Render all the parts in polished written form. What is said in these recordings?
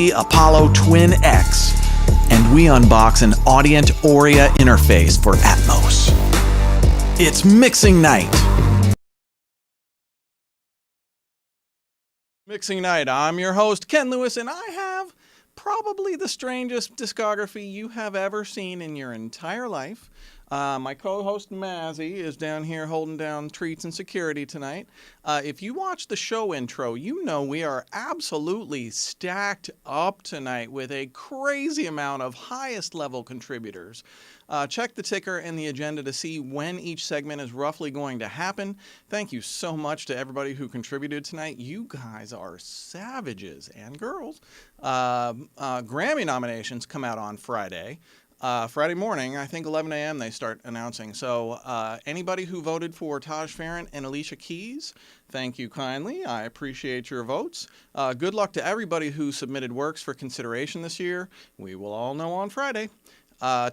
Apollo Twin X, and we unbox an Audient Aurea interface for ATMOS. It's mixing night. Mixing night. I'm your host, Ken Lewis, and I have probably the strangest discography you have ever seen in your entire life. My co-host Maas is down here holding down treats and security tonight. If you watch the show intro, you know we are absolutely stacked up tonight with a crazy amount of highest level contributors. Check the ticker and the agenda to see when each segment is roughly going to happen. Thank you so much to everybody who contributed tonight. You guys are savages and girls. Grammy nominations come out on Friday. Friday morning, I think 11 a.m. they start announcing. So anybody who voted for Taj Farron and Alicia Keys, thank you kindly. I appreciate your votes. Good luck to everybody who submitted works for consideration this year. We will all know on Friday.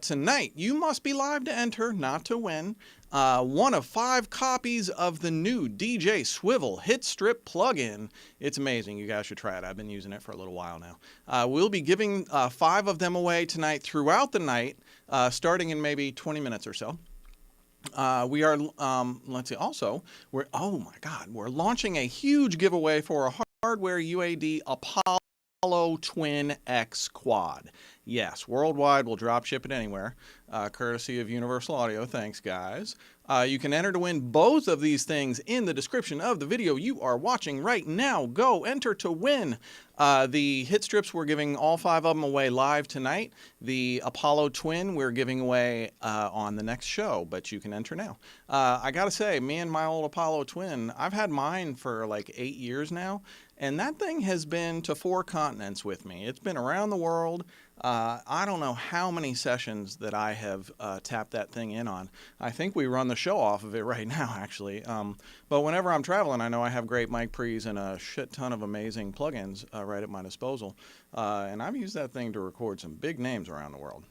Tonight, you must be live to enter, not to win. One of 5 copies of the new DJ Swivel Hit Strip plugin. It's amazing. You guys should try it. I've been using it for a little while now. We'll be giving 5 of them away tonight throughout the night, starting in maybe 20 minutes or so. We are, let's see, also, we're launching a huge giveaway for a hardware UAD Apollo Twin X Quad. Yes, worldwide, we'll drop ship it anywhere, courtesy of Universal Audio. Thanks, guys. You can enter to win both of these things in the description of the video you are watching right now. Go enter to win. The hit strips, we're giving all 5 of them away live tonight. The Apollo Twin, we're giving away on the next show, but you can enter now. I gotta say, me and my old Apollo Twin, I've had mine for like 8 years now, and that thing has been to 4 continents with me. It's been around the world. I don't know how many sessions that I have tapped that thing in on. I think we run the show off of it right now, actually. But whenever I'm traveling, I know I have great mic pre's and a shit ton of amazing plugins right at my disposal. And I've used that thing to record some big names around the world.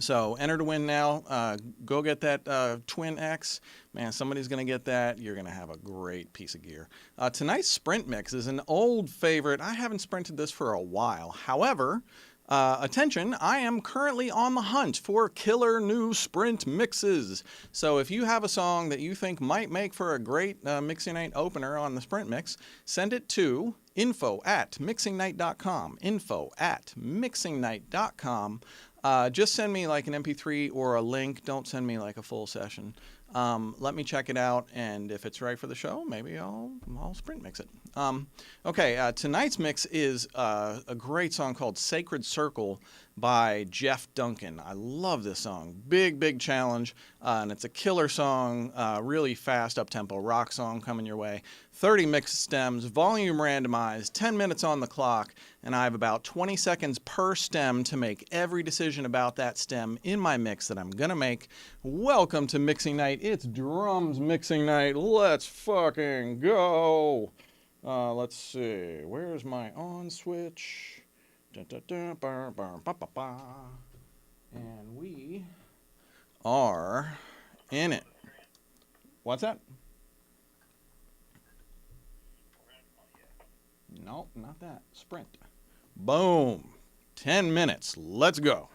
So enter to win now. Go get that Twin X. Man, somebody's going to get that. You're going to have a great piece of gear. Tonight's Sprint mix is an old favorite. I haven't sprinted this for a while. However, attention, I am currently on the hunt for killer new Sprint mixes. So if you have a song that you think might make for a great Mixing Night opener on the Sprint mix, send it to info@mixingnight.com. info@mixingnight.com. Just send me like an MP3 or a link. Don't send me like a full session. Let me check it out, and if it's right for the show, maybe I'll Sprint mix it. Okay, tonight's mix is a great song called Sacred Circle by Jeff Duncan. I love this song. Big challenge, and it's a killer song, really fast, up-tempo rock song coming your way. 30 mixed stems, volume randomized, 10 minutes on the clock, and I have about 20 seconds per stem to make every decision about that stem in my mix that I'm gonna make. Welcome to Mixing Night. It's drums mixing night. Let's fucking go. Let's see. Where's my on switch? And we are in it. What's that? No, not that. Sprint. Boom. 10 minutes. Let's go.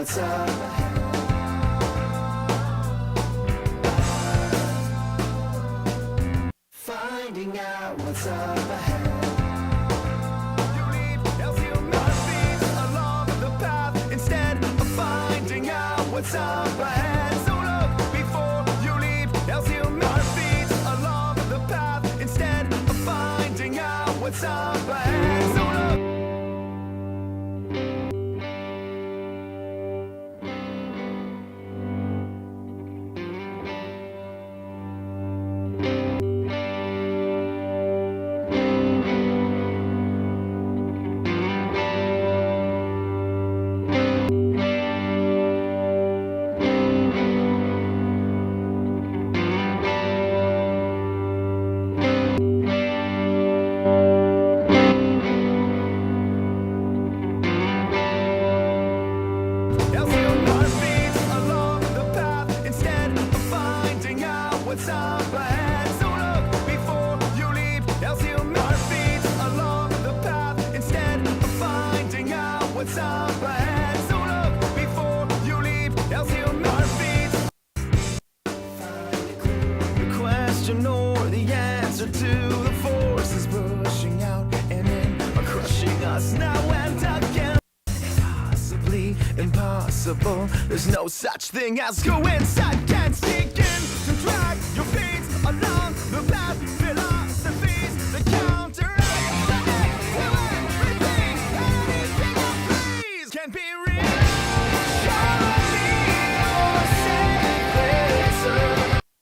what's up ahead. Finding out what's up ahead. You leave healthier beats along the path instead of finding out what's up ahead. So look before you leave healthier beats along the path instead of finding out what's up ahead. So look. What's up ahead? So look before you leave. Healthier beats along the path instead of finding out what's up ahead. So look before you leave. Healthier beats. The question or the answer to the forces pushing out and in are crushing us now and again. Possibly impossible. There's no such thing as coincidence. Begin to drag your feet along the path. Philosophies that counteract the everything. Anything you please can be real. Show me your secrets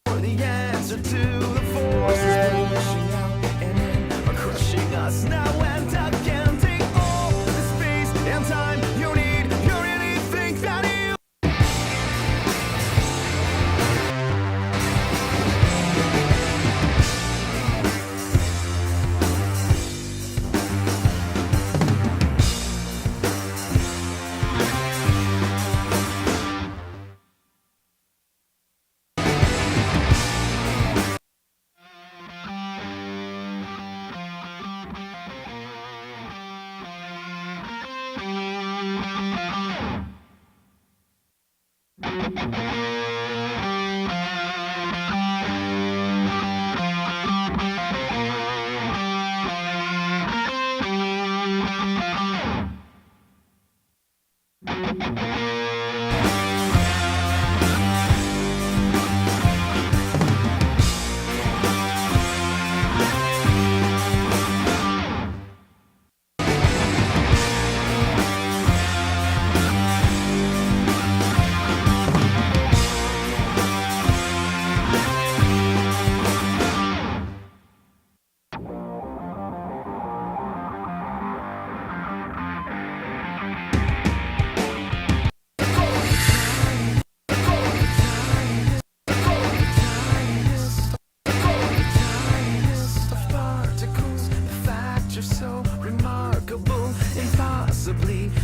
or the answer to the forces pushing out and in are crushing us now and again. Take all the space and time you need. You really think that you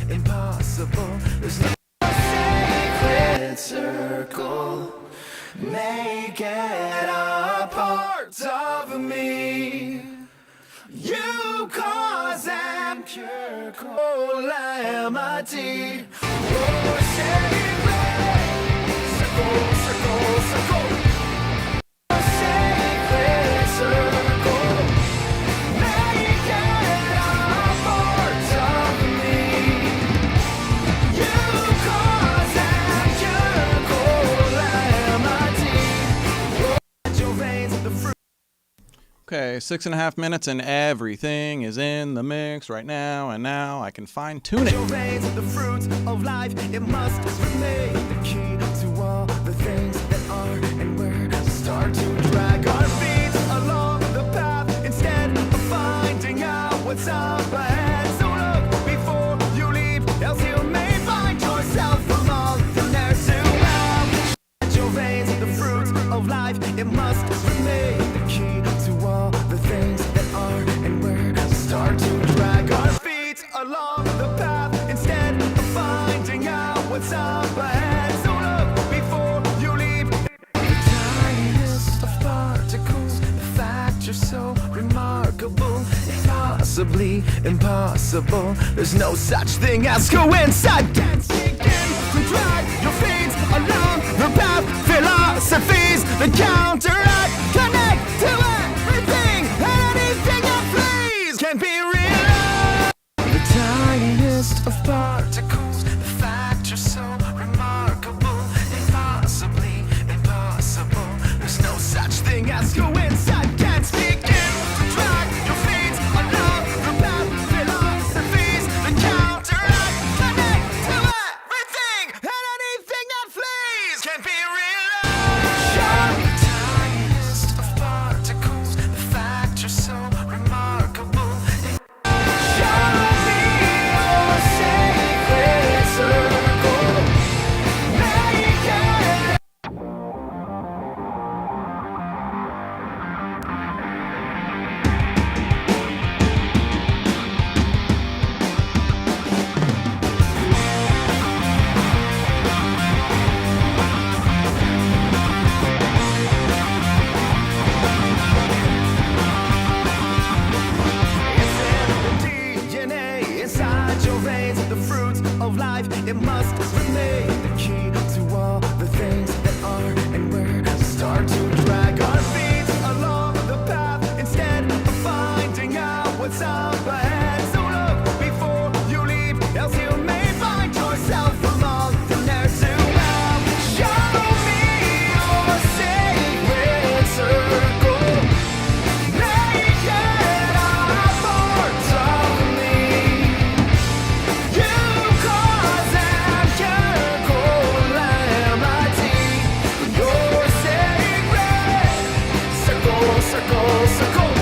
impossible. There's no sacred circle. Make it a part of me. You cause and cure calamity. Oh, sacred circle, circle, circle. Sacred circle. Make it a part of me. You cause and cure calamity. Oh, your veins, the fruit. Okay, 6.5 minutes and everything is in the mix right now, and now I can fine tune it. Your veins, the fruits of life, it must remain the key to all the things that are and where to start to drag our feet along the path instead of finding out what's up ahead. So look before you leave, else you may find yourself along the narrow path. Your veins, the fruits of life, it must remain the key to all the things that are and where to start to drag our feet along the path instead of finding out what's up ahead. So look before you leave. The tiniest of particles, the fact you're so remarkable, impossibly impossible. There's no such thing as coincidence. Begin to of particles, the fact you're so remarkable, impossibly impossible. There's no such thing as coincidence. Can't begin to drag your feet along the path philosophies that counteract, connect to everything and anything that flees. Can't be realized. You're the tiniest of particles, the fact you're so remarkable. Show me your sacred circle. Make it. It's in the DNA, inside your veins, the fruits of life. It must remain the key to all the things that are and where to start to drag our feet along the path instead of finding out what's up ahead. So look before you leave, else you may find yourself among the nerds who have. Show me your sacred circle. Make it a part of me. You cause and chemical calamity. Your sacred circle, circle, circle.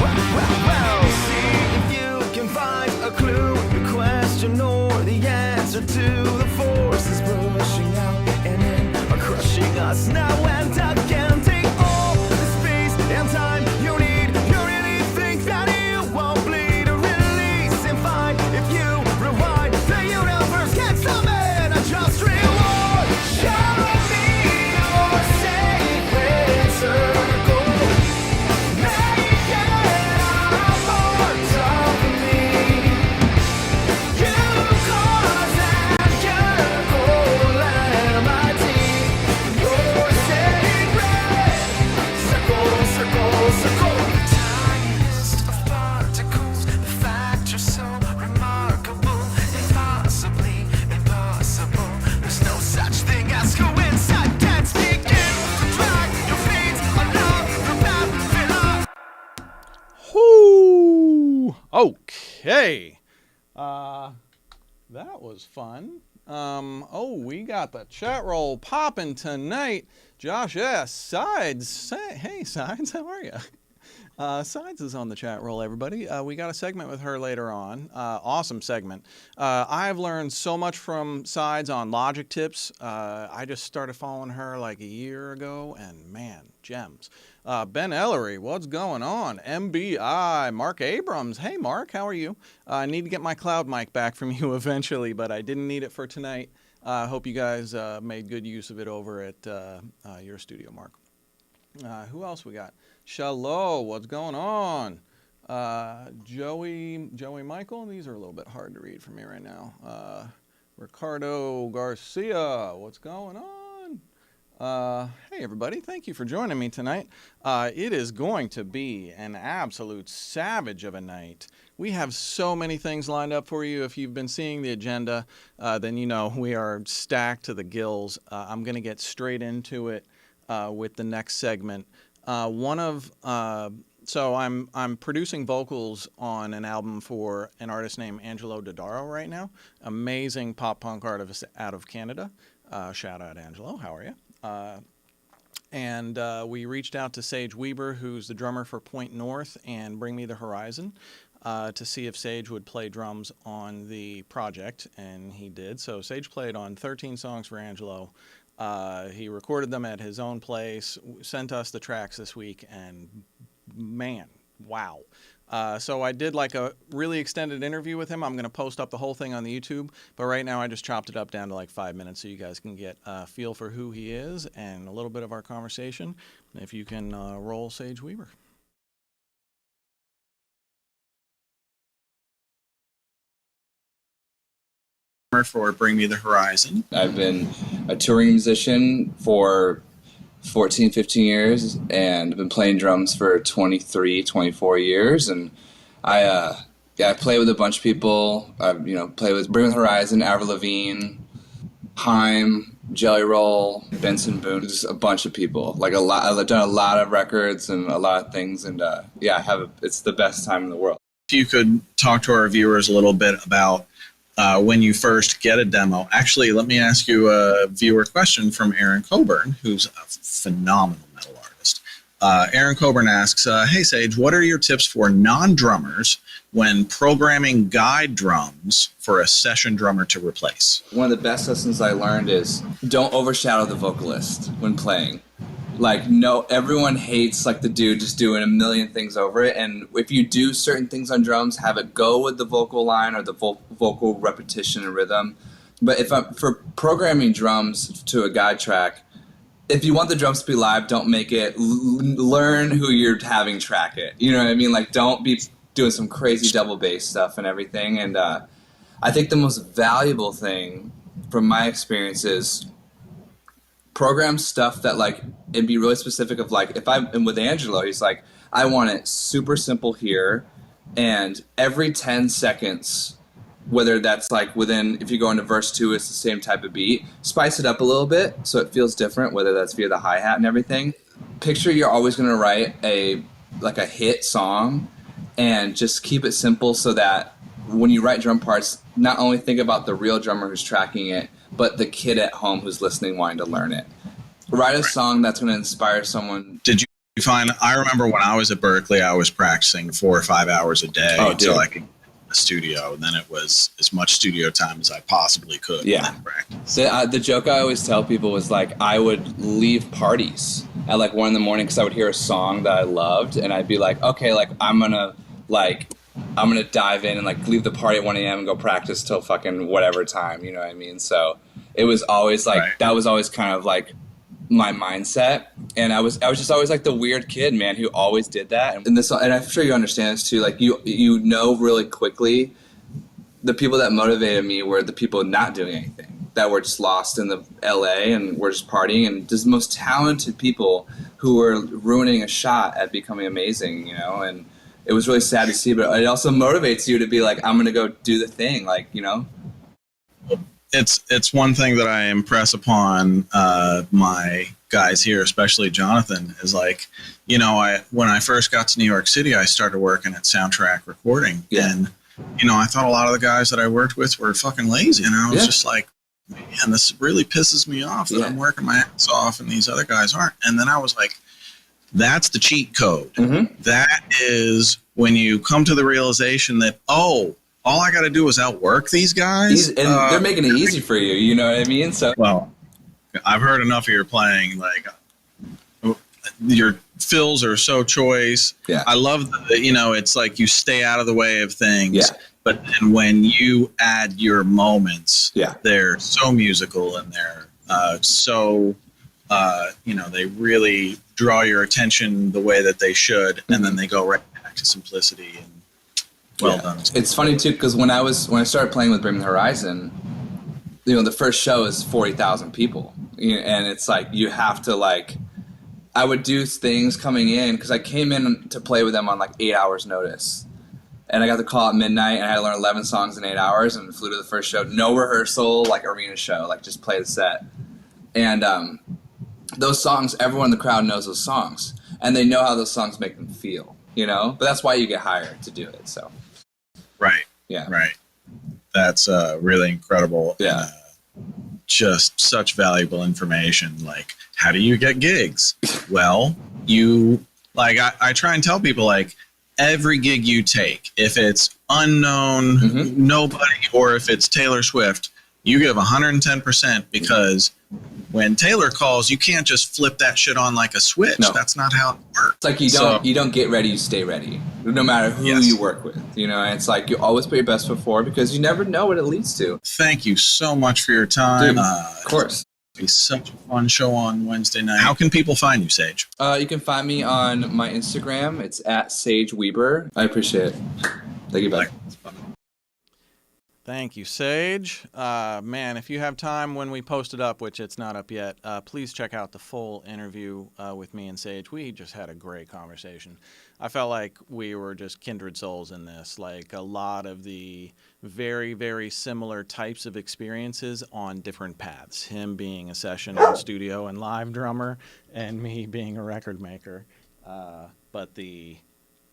Well, see if you can find a clue, the question or the answer to the forces pushing out and in are crushing us now and again. Take all the space and time you need. You really think that you won't bleed or release and find if you rewind, the universe can summon a just reward. Show me your sacred circle. Make it a part of me. You cause and chemical calamity. Your sacred circle, circle, circle. The tiniest of particles, the fact you're so remarkable, impossibly impossible. There's no such thing as coincidence. Begin to drag your feet along the path Whoo! Okay. That was fun. We got the chat roll popping tonight. Josh S. Sides. Hey, Sides, how are you? Sides is on the chat roll, everybody. We got a segment with her later on. Awesome segment. I've learned so much from Sides on Logic tips. I just started following her like a year ago, and man, gems. Ben Ellery, what's going on? MBI, Mark Abrams. Hey, Mark, how are you? I need to get my cloud mic back from you eventually, but I didn't need it for tonight. I hope you guys made good use of it over at your studio, Mark. Who else we got? Shalom, what's going on? Joey Michael, these are a little bit hard to read for me right now. Ricardo Garcia, what's going on? Hey everybody, thank you for joining me tonight. It is going to be an absolute savage of a night. We have so many things lined up for you. If you've been seeing the agenda, then you know we are stacked to the gills. I'm going to get straight into it with the next segment. So I'm producing vocals on an album for an artist named Angelo Dodaro right now. Amazing pop punk artist out of Canada. Shout out Angelo, how are you? And we reached out to Sage Weeber, who's the drummer for Point North and Bring Me the Horizon, to see if Sage would play drums on the project, and he did. So Sage played on 13 songs for Angelo. He recorded them at his own place, sent us the tracks this week, and man, wow. So I did like a really extended interview with him. I'm going to post up the whole thing on the YouTube, but right now I just chopped it up down to like 5 minutes so you guys can get a feel for who he is and a little bit of our conversation. If you can roll Sage Weeber. For Bring Me the Horizon. I've been a touring musician for 14, 15 years, and I've been playing drums for 23, 24 years. And I play with a bunch of people. I play with Bring Horizon, Avril Lavigne, Haim, Jelly Roll, Benson Boone, just a bunch of people. Like a lot. I've done a lot of records and a lot of things, and it's the best time in the world. If you could talk to our viewers a little bit about when you first get a demo. Actually, let me ask you a viewer question from Aaron Coburn, who's a phenomenal metal artist. Aaron Coburn asks, hey Sage, what are your tips for non-drummers when programming guide drums for a session drummer to replace? One of the best lessons I learned is don't overshadow the vocalist when playing. Like, no, everyone hates like the dude just doing a million things over it. And if you do certain things on drums, have it go with the vocal line or the vocal repetition and rhythm. But for programming drums to a guide track, if you want the drums to be live, don't make it. Learn who you're having track it. You know what I mean? Like, don't be doing some crazy double bass stuff and everything. And I think the most valuable thing from my experience is program stuff that, like, and be really specific of, like, if I'm with Angelo, he's like, I want it super simple here, and every 10 seconds, whether that's like within, if you go into verse 2, it's the same type of beat, spice it up a little bit so it feels different, whether that's via the hi-hat and everything. Picture you're always going to write a hit song, and just keep it simple so that when you write drum parts, not only think about the real drummer who's tracking it, but the kid at home who's listening wanting to learn it. Write a song that's going to inspire someone. Did you find, I remember when I was at Berkeley, I was practicing 4 or 5 hours a day until I could get in the studio. And then it was as much studio time as I possibly could. Yeah. The joke I always tell people was, like, I would leave parties at like 1 a.m. because I would hear a song that I loved, and I'd be like, okay, like I'm gonna dive in and like leave the party at 1 a.m. and go practice till fucking whatever time, you know what I mean? So it was always like, that was always kind of like my mindset. And I was just always like the weird kid, man, who always did that. And I'm sure you understand this too. Like you know really quickly, the people that motivated me were the people not doing anything, that were just lost in the LA and were just partying, and just the most talented people who were ruining a shot at becoming amazing, you know? And it was really sad to see, but it also motivates you to be like, I'm going to go do the thing, like, you know? It's one thing that I impress upon my guys here, especially Jonathan, is like, you know, when I first got to New York City, I started working at Soundtrack Recording. Yeah. And, you know, I thought a lot of the guys that I worked with were fucking lazy. And I was just like, man, this really pisses me off that I'm working my ass off and these other guys aren't. And then I was like, that's the cheat code. Mm-hmm. That is when you come to the realization that, oh, all I got to do is outwork these guys. And they're making it easy for you, you know what I mean? So, well, I've heard enough of your playing. Like, your fills are so choice. Yeah. I love that, you know, it's like you stay out of the way of things. Yeah. But then when you add your moments, they're so musical, and they're you know, they really draw your attention the way that they should, and then they go right back to simplicity. And well done. It's funny too, because when I started playing with Bring Horizon, you know, the first show is 40,000 people, and it's like you have to, like, I would do things coming in because I came in to play with them on like 8 hours notice. And I got the call at midnight, and I had to learn 11 songs in 8 hours, and flew to the first show. No rehearsal, like arena show, like just play the set. And those songs, everyone in the crowd knows those songs, and they know how those songs make them feel, you know? But that's why you get hired to do it, so. Right. Yeah. Right. That's really incredible. Yeah. Just such valuable information. Like, how do you get gigs? Well, you, like, I try and tell people, like, every gig you take, if it's unknown, nobody, or if it's Taylor Swift, you give 110%, because when Taylor calls, you can't just flip that shit on like a switch. No. That's not how it works. It's like you don't get ready, you stay ready, no matter who you work with. You know, and it's like you always put your best foot forward, because you never know what it leads to. Thank you so much for your time. Dude, of course. It'll be such a fun show on Wednesday night. How can people find you, Sage? You can find me on my Instagram. It's at Sage Weeber. I appreciate it. Thank you, bye. Thank you, Sage. Man, if you have time when we post it up, which it's not up yet, please check out the full interview with me and Sage. We just had a great conversation. I felt like we were just kindred souls in this, like a lot of the very, very similar types of experiences on different paths. Him being a session and studio and live drummer, and me being a record maker. But the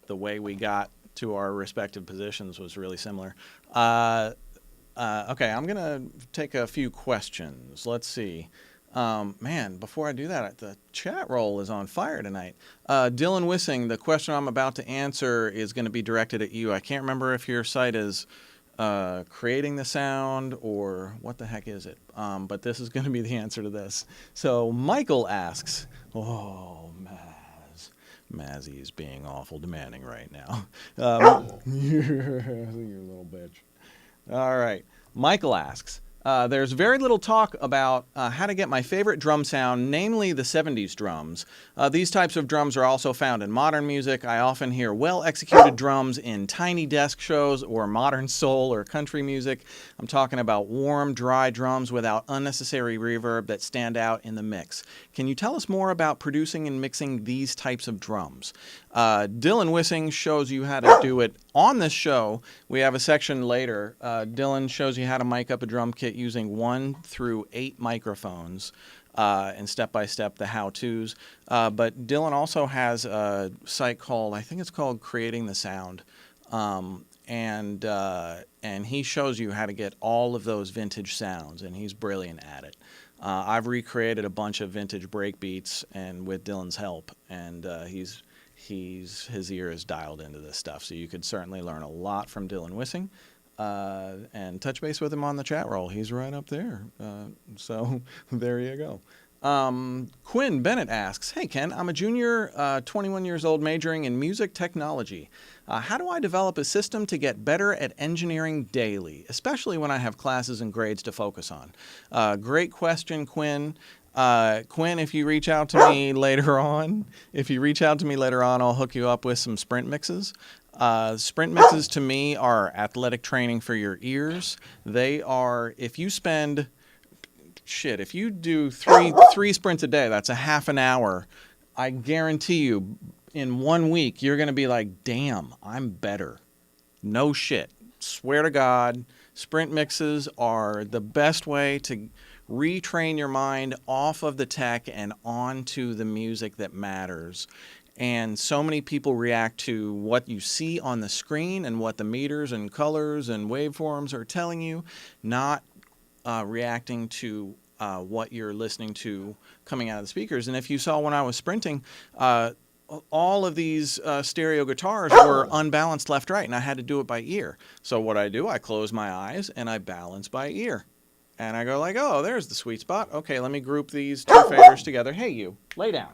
way we got to our respective positions was really similar. Okay, I'm going to take a few questions. Let's see. Man, before I do that, the chat roll is on fire tonight. Dylan Wissing, the question I'm about to answer is going to be directed at you. I can't remember if your site is creating the sound or what the heck is it, but this is going to be the answer to this. So Michael asks, oh, Mazzy is being awful demanding right now. You little bitch. All right. Michael asks, there's very little talk about how to get my favorite drum sound, namely the 70s drums. These types of drums are also found in modern music. I often hear well-executed drums in tiny desk shows or modern soul or country music. I'm talking about warm, dry drums without unnecessary reverb that stand out in the mix. Can you tell us more about producing and mixing these types of drums? Dylan Wissing shows you how to do it on this show. We have a section later. Dylan shows you how to mic up a drum kit using 1 through 8 microphones and step-by-step the how-tos. But Dylan also has a site called, I think it's called Creating the Sound. And he shows you how to get all of those vintage sounds, and he's brilliant at it. I've recreated a bunch of vintage breakbeats and with Dylan's help, and his ear is dialed into this stuff. So you could certainly learn a lot from Dylan Wissing, and touch base with him on the chat roll. He's right up there. So there you go. Quinn Bennett asks, hey Ken, I'm a junior, 21 years old, majoring in music technology. How do I develop a system to get better at engineering daily, especially when I have classes and grades to focus on? Great question, Quinn. Quinn, if you reach out to me later on, I'll hook you up with some sprint mixes. Sprint mixes to me are athletic training for your ears. They are, if you do three sprints a day, that's a half an hour. I guarantee you in 1 week, you're going to be like, damn, I'm better. No shit. Swear to God, sprint mixes are the best way to retrain your mind off of the tech and onto the music that matters. And so many people react to what you see on the screen and what the meters and colors and waveforms are telling you, not reacting to what you're listening to coming out of the speakers. And if you saw when I was sprinting, all of these stereo guitars were unbalanced left-right, and I had to do it by ear. So what I do, I close my eyes and I balance by ear. And I go like, oh, there's the sweet spot. Okay, let me group these two faders together. Hey, you, lay down.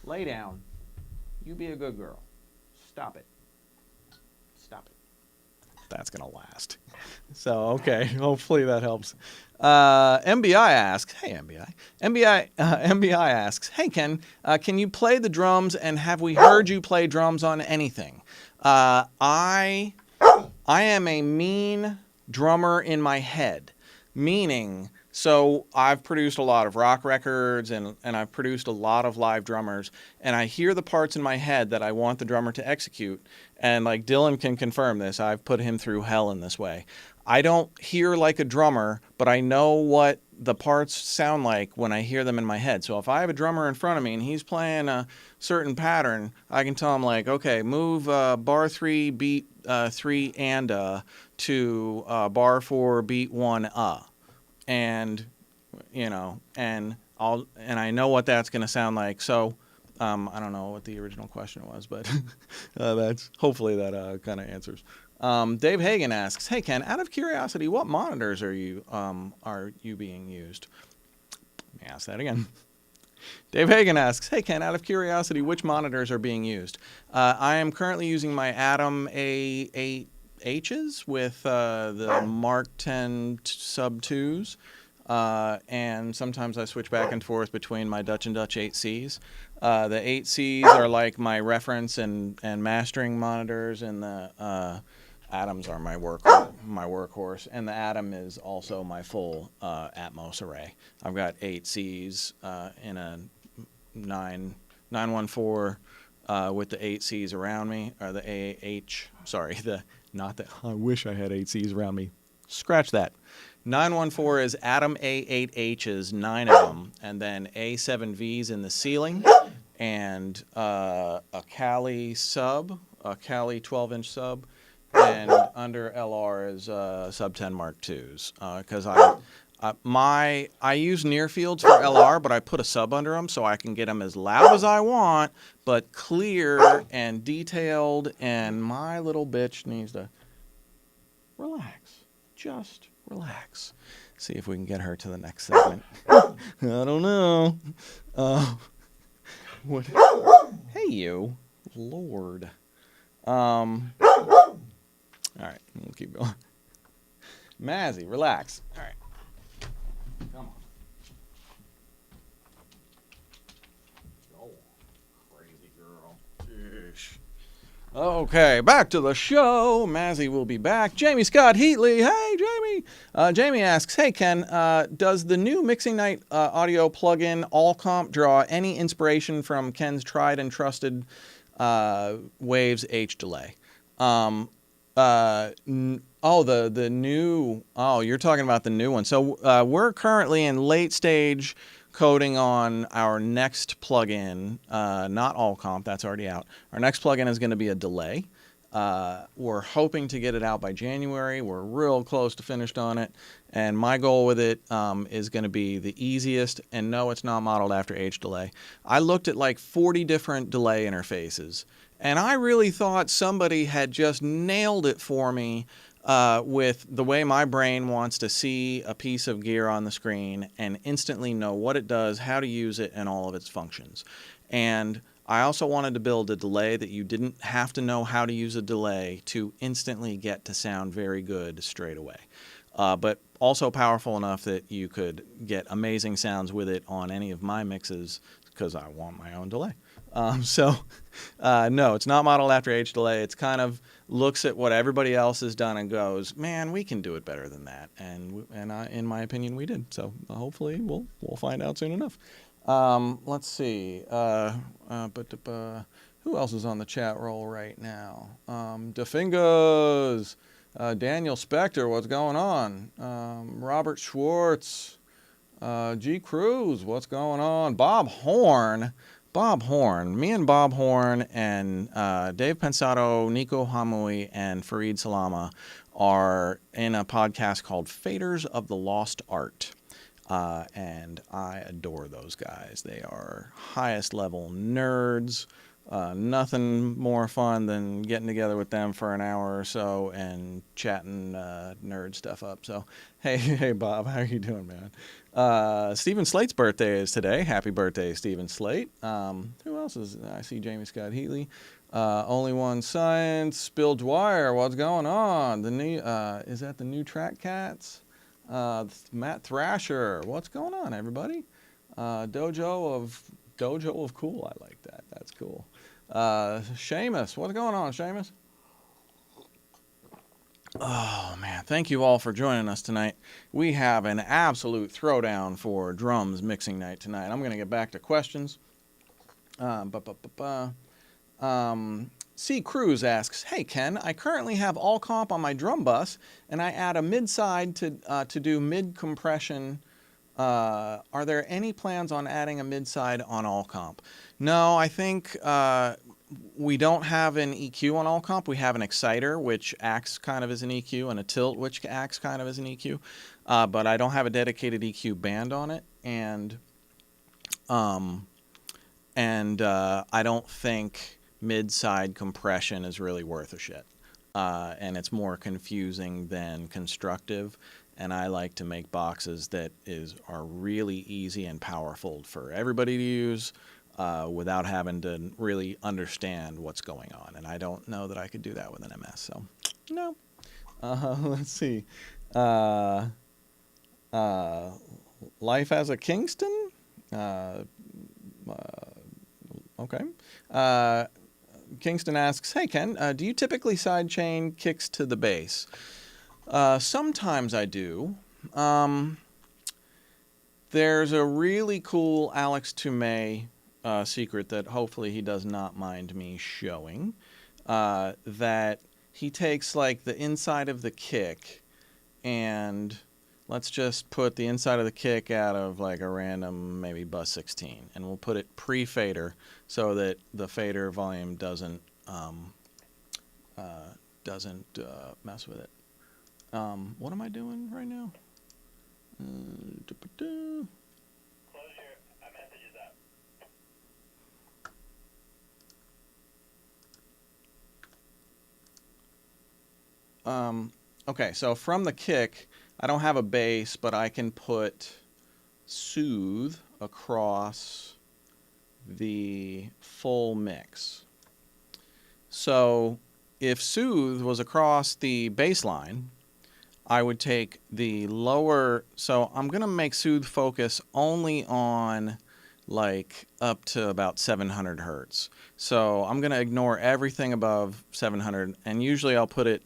Lay down. You be a good girl. Stop it. Stop it. That's going to last. So, okay, hopefully that helps. MBI asks, hey, MBI. MBI asks, hey, Ken, can you play the drums, and have we heard you play drums on anything? I am a mean drummer in my head. Meaning, so I've produced a lot of rock records and I've produced a lot of live drummers, and I hear the parts in my head that I want the drummer to execute, and like Dylan can confirm this, I've put him through hell in this way. I don't hear like a drummer, but I know what the parts sound like when I hear them in my head. So if I have a drummer in front of me and he's playing a certain pattern, I can tell him like, okay, move bar 3, beat 3 and to bar 4, beat 1 and you know, and I know what that's going to sound like. So I don't know what the original question was, but that's hopefully that kind of answers. Dave Hagan asks, hey Ken, out of curiosity, what monitors are you being used? Let me ask that again. Dave Hagan asks, hey Ken, out of curiosity, which monitors are being used? I am currently using my Atom A8Hs with the Mark 10 sub 2s, and sometimes I switch back and forth between my Dutch and Dutch 8Cs. The 8Cs are like my reference and mastering monitors, and the Atoms are my workhorse, and the Atom is also my full ATMOS array. I've got 8 Cs in a 914 with the 8 Cs around me, or the I wish I had 8 Cs around me. Scratch that. 914 is Atom A8Hs, 9 of them, and then A7Vs in the ceiling, and a Cali sub, a Cali 12-inch sub, and under LR is sub 10 Mark IIs. Because I use near fields for LR, but I put a sub under them so I can get them as loud as I want, but clear and detailed. And my little bitch needs to relax, just relax. See if we can get her to the next segment. I don't know. What? Hey, you, Lord. All right, we'll keep going. Mazzy, relax. All right. Come on. Go on, crazy girl. Sheesh. Okay, back to the show. Mazzy will be back. Jamie Scott Heatley. Hey, Jamie. Jamie asks, hey, Ken, does the new Mixing Night audio plugin ALLCOMP draw any inspiration from Ken's tried and trusted Waves H delay? The new, you're talking about the new one. So we're currently in late stage coding on our next plugin, not ALLCOMP, that's already out. Our next plugin is going to be a delay. We're hoping to get it out by January. We're real close to finished on it. And my goal with it is going to be the easiest. And no, it's not modeled after H delay. I looked at like 40 different delay interfaces. And I really thought somebody had just nailed it for me with the way my brain wants to see a piece of gear on the screen and instantly know what it does, how to use it, and all of its functions. And I also wanted to build a delay that you didn't have to know how to use a delay to instantly get to sound very good straight away. But also powerful enough that you could get amazing sounds with it on any of my mixes because I want my own delay. No, it's not modeled after H delay. It's kind of looks at what everybody else has done and goes, man, we can do it better than that. And in my opinion, we did. So hopefully we'll find out soon enough. Let's see. Who else is on the chat roll right now? DeFingers, Daniel Spector, what's going on? Robert Schwartz, G. Cruz, what's going on? Bob Horn. Me and Bob Horn and Dave Pensato, Nico Hamui, and Fareed Salama are in a podcast called Faders of the Lost Art. And I adore those guys. They are highest level nerds. Nothing more fun than getting together with them for an hour or so and chatting nerd stuff up. So, hey Bob, how are you doing, man? Stephen Slate's birthday is today. Happy birthday, Stephen Slate. Who else is? I see Jamie Scott Heatley. Only One Science. Bill Dwyer, what's going on? The new is that the new Track Cats? Matt Thrasher, what's going on, everybody? Dojo of Cool, I like that. That's cool. Seamus, what's going on, Seamus? Oh, man, thank you all for joining us tonight. We have an absolute throwdown for drums mixing night tonight. I'm going to get back to questions. C. Cruz asks, hey, Ken, I currently have ALLCOMP on my drum bus, and I add a mid-side to do mid-compression. Are there any plans on adding a mid-side on ALLCOMP? No, I think we don't have an EQ on ALLCOMP. We have an exciter, which acts kind of as an EQ, and a tilt, which acts kind of as an EQ. But I don't have a dedicated EQ band on it, and I don't think mid-side compression is really worth a shit. And it's more confusing than constructive. And I like to make boxes that are really easy and powerful for everybody to use without having to really understand what's going on. And I don't know that I could do that with an MS. So, no. Let's see. Life as a Kingston? Okay. Kingston asks, hey Ken, do you typically sidechain kicks to the bass? Sometimes I do. There's a really cool Alex Toomey secret that hopefully he does not mind me showing, that he takes like the inside of the kick, and let's just put the inside of the kick out of like a random maybe bus 16, and we'll put it pre-fader so that the fader volume doesn't mess with it. What am I doing right now? Close your messages up. Okay, so from the kick, I don't have a bass, but I can put soothe across the full mix. So if soothe was across the bass line, I would take the lower, so I'm going to make soothe focus only on like up to about 700 hertz. So I'm going to ignore everything above 700, and usually I'll put it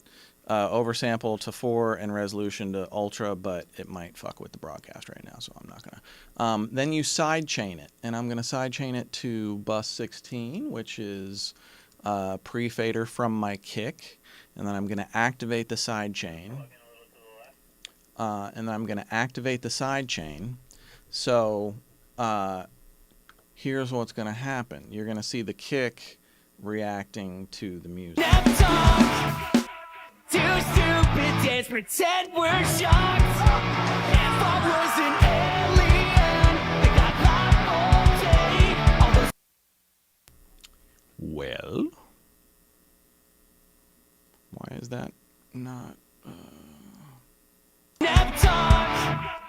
oversample to 4 and resolution to ultra, but it might fuck with the broadcast right now, so I'm not going to. Then you sidechain it, and I'm going to sidechain it to bus 16, which is pre-fader from my kick, and then I'm going to activate the sidechain. And then I'm going to activate the sidechain. So here's what's going to happen. You're going to see the kick reacting to the music. Two stupid days, pretend we're shocked. If I was an alien, they got live all day. All those Well, why is that not? nap talk.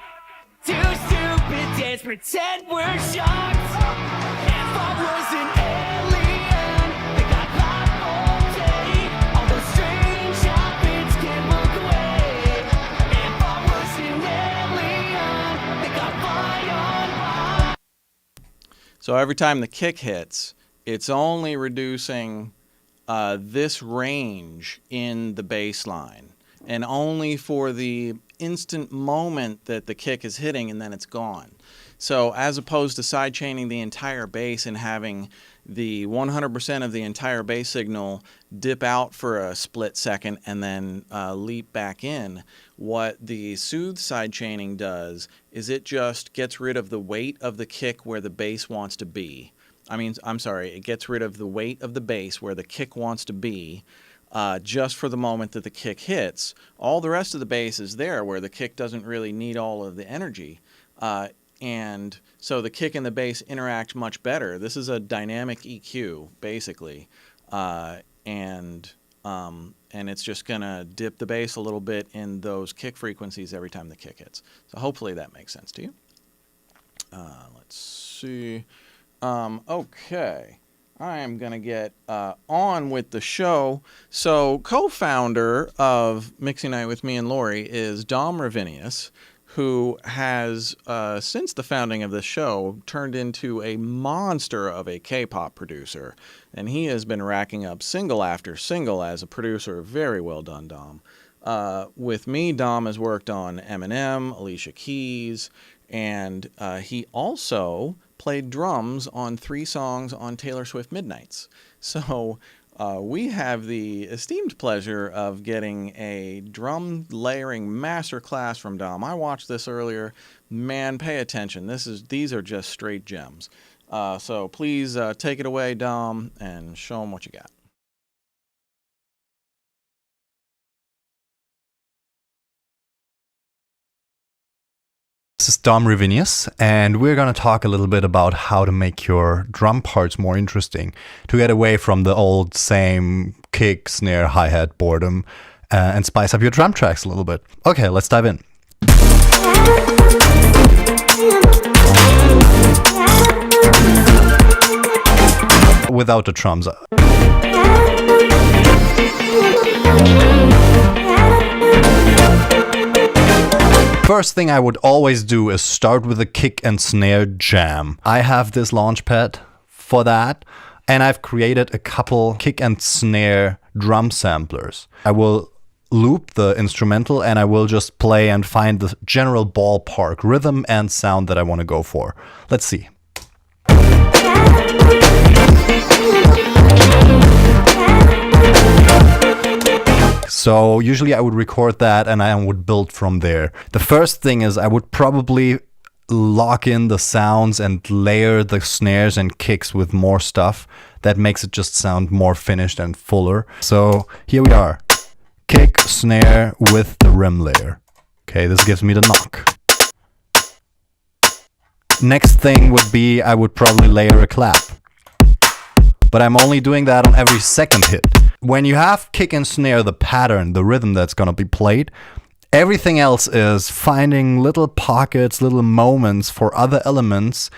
Two stupid days, pretend we're shocked. If I was an alien, they got live all day. All those strange habits can't look away. If I was an alien, they got fly on fire. So every time the kick hits, it's only reducing this range in the bass line, and only for the instant moment that the kick is hitting, and then it's gone. So as opposed to sidechaining the entire bass and having the 100% of the entire bass signal dip out for a split second and then leap back in, what the soothe sidechaining does is it just gets rid of the weight of the kick where the bass wants to be. It gets rid of the weight of the bass where the kick wants to be, just for the moment that the kick hits. All the rest of the bass is there where the kick doesn't really need all of the energy. And so the kick and the bass interact much better. This is a dynamic EQ, basically. And it's just going to dip the bass a little bit in those kick frequencies every time the kick hits. So hopefully that makes sense to you. Let's see. Okay. I am going to get on with the show. So co-founder of Mixing Night with me and Lori is Dom Ravinius, who has, since the founding of this show, turned into a monster of a K-pop producer. And he has been racking up single after single as a producer. Very well done, Dom. With me, Dom has worked on Eminem, Alicia Keys, and he also played drums on 3 songs on Taylor Swift Midnights. So we have the esteemed pleasure of getting a drum layering masterclass from Dom. I watched this earlier. Man, pay attention. These are just straight gems. So please take it away, Dom, and show them what you got. This is Dom Ravinius, and we're going to talk a little bit about how to make your drum parts more interesting, to get away from the old same kick, snare, hi-hat boredom, and spice up your drum tracks a little bit. Okay, let's dive in. Without the drums. First thing I would always do is start with a kick and snare jam. I have this launch pad for that. And I've created a couple kick and snare drum samplers. I will loop the instrumental and I will just play and find the general ballpark rhythm and sound that I want to go for. Let's see. So usually I would record that and I would build from there. The first thing is I would probably lock in the sounds and layer the snares and kicks with more stuff. That makes it just sound more finished and fuller. So here we are. Kick, snare with the rim layer. Okay, this gives me the knock. Next thing would be I would probably layer a clap. But I'm only doing that on every second hit. When you have kick and snare, the pattern, the rhythm that's gonna be played, everything else is finding little pockets, little moments for other elements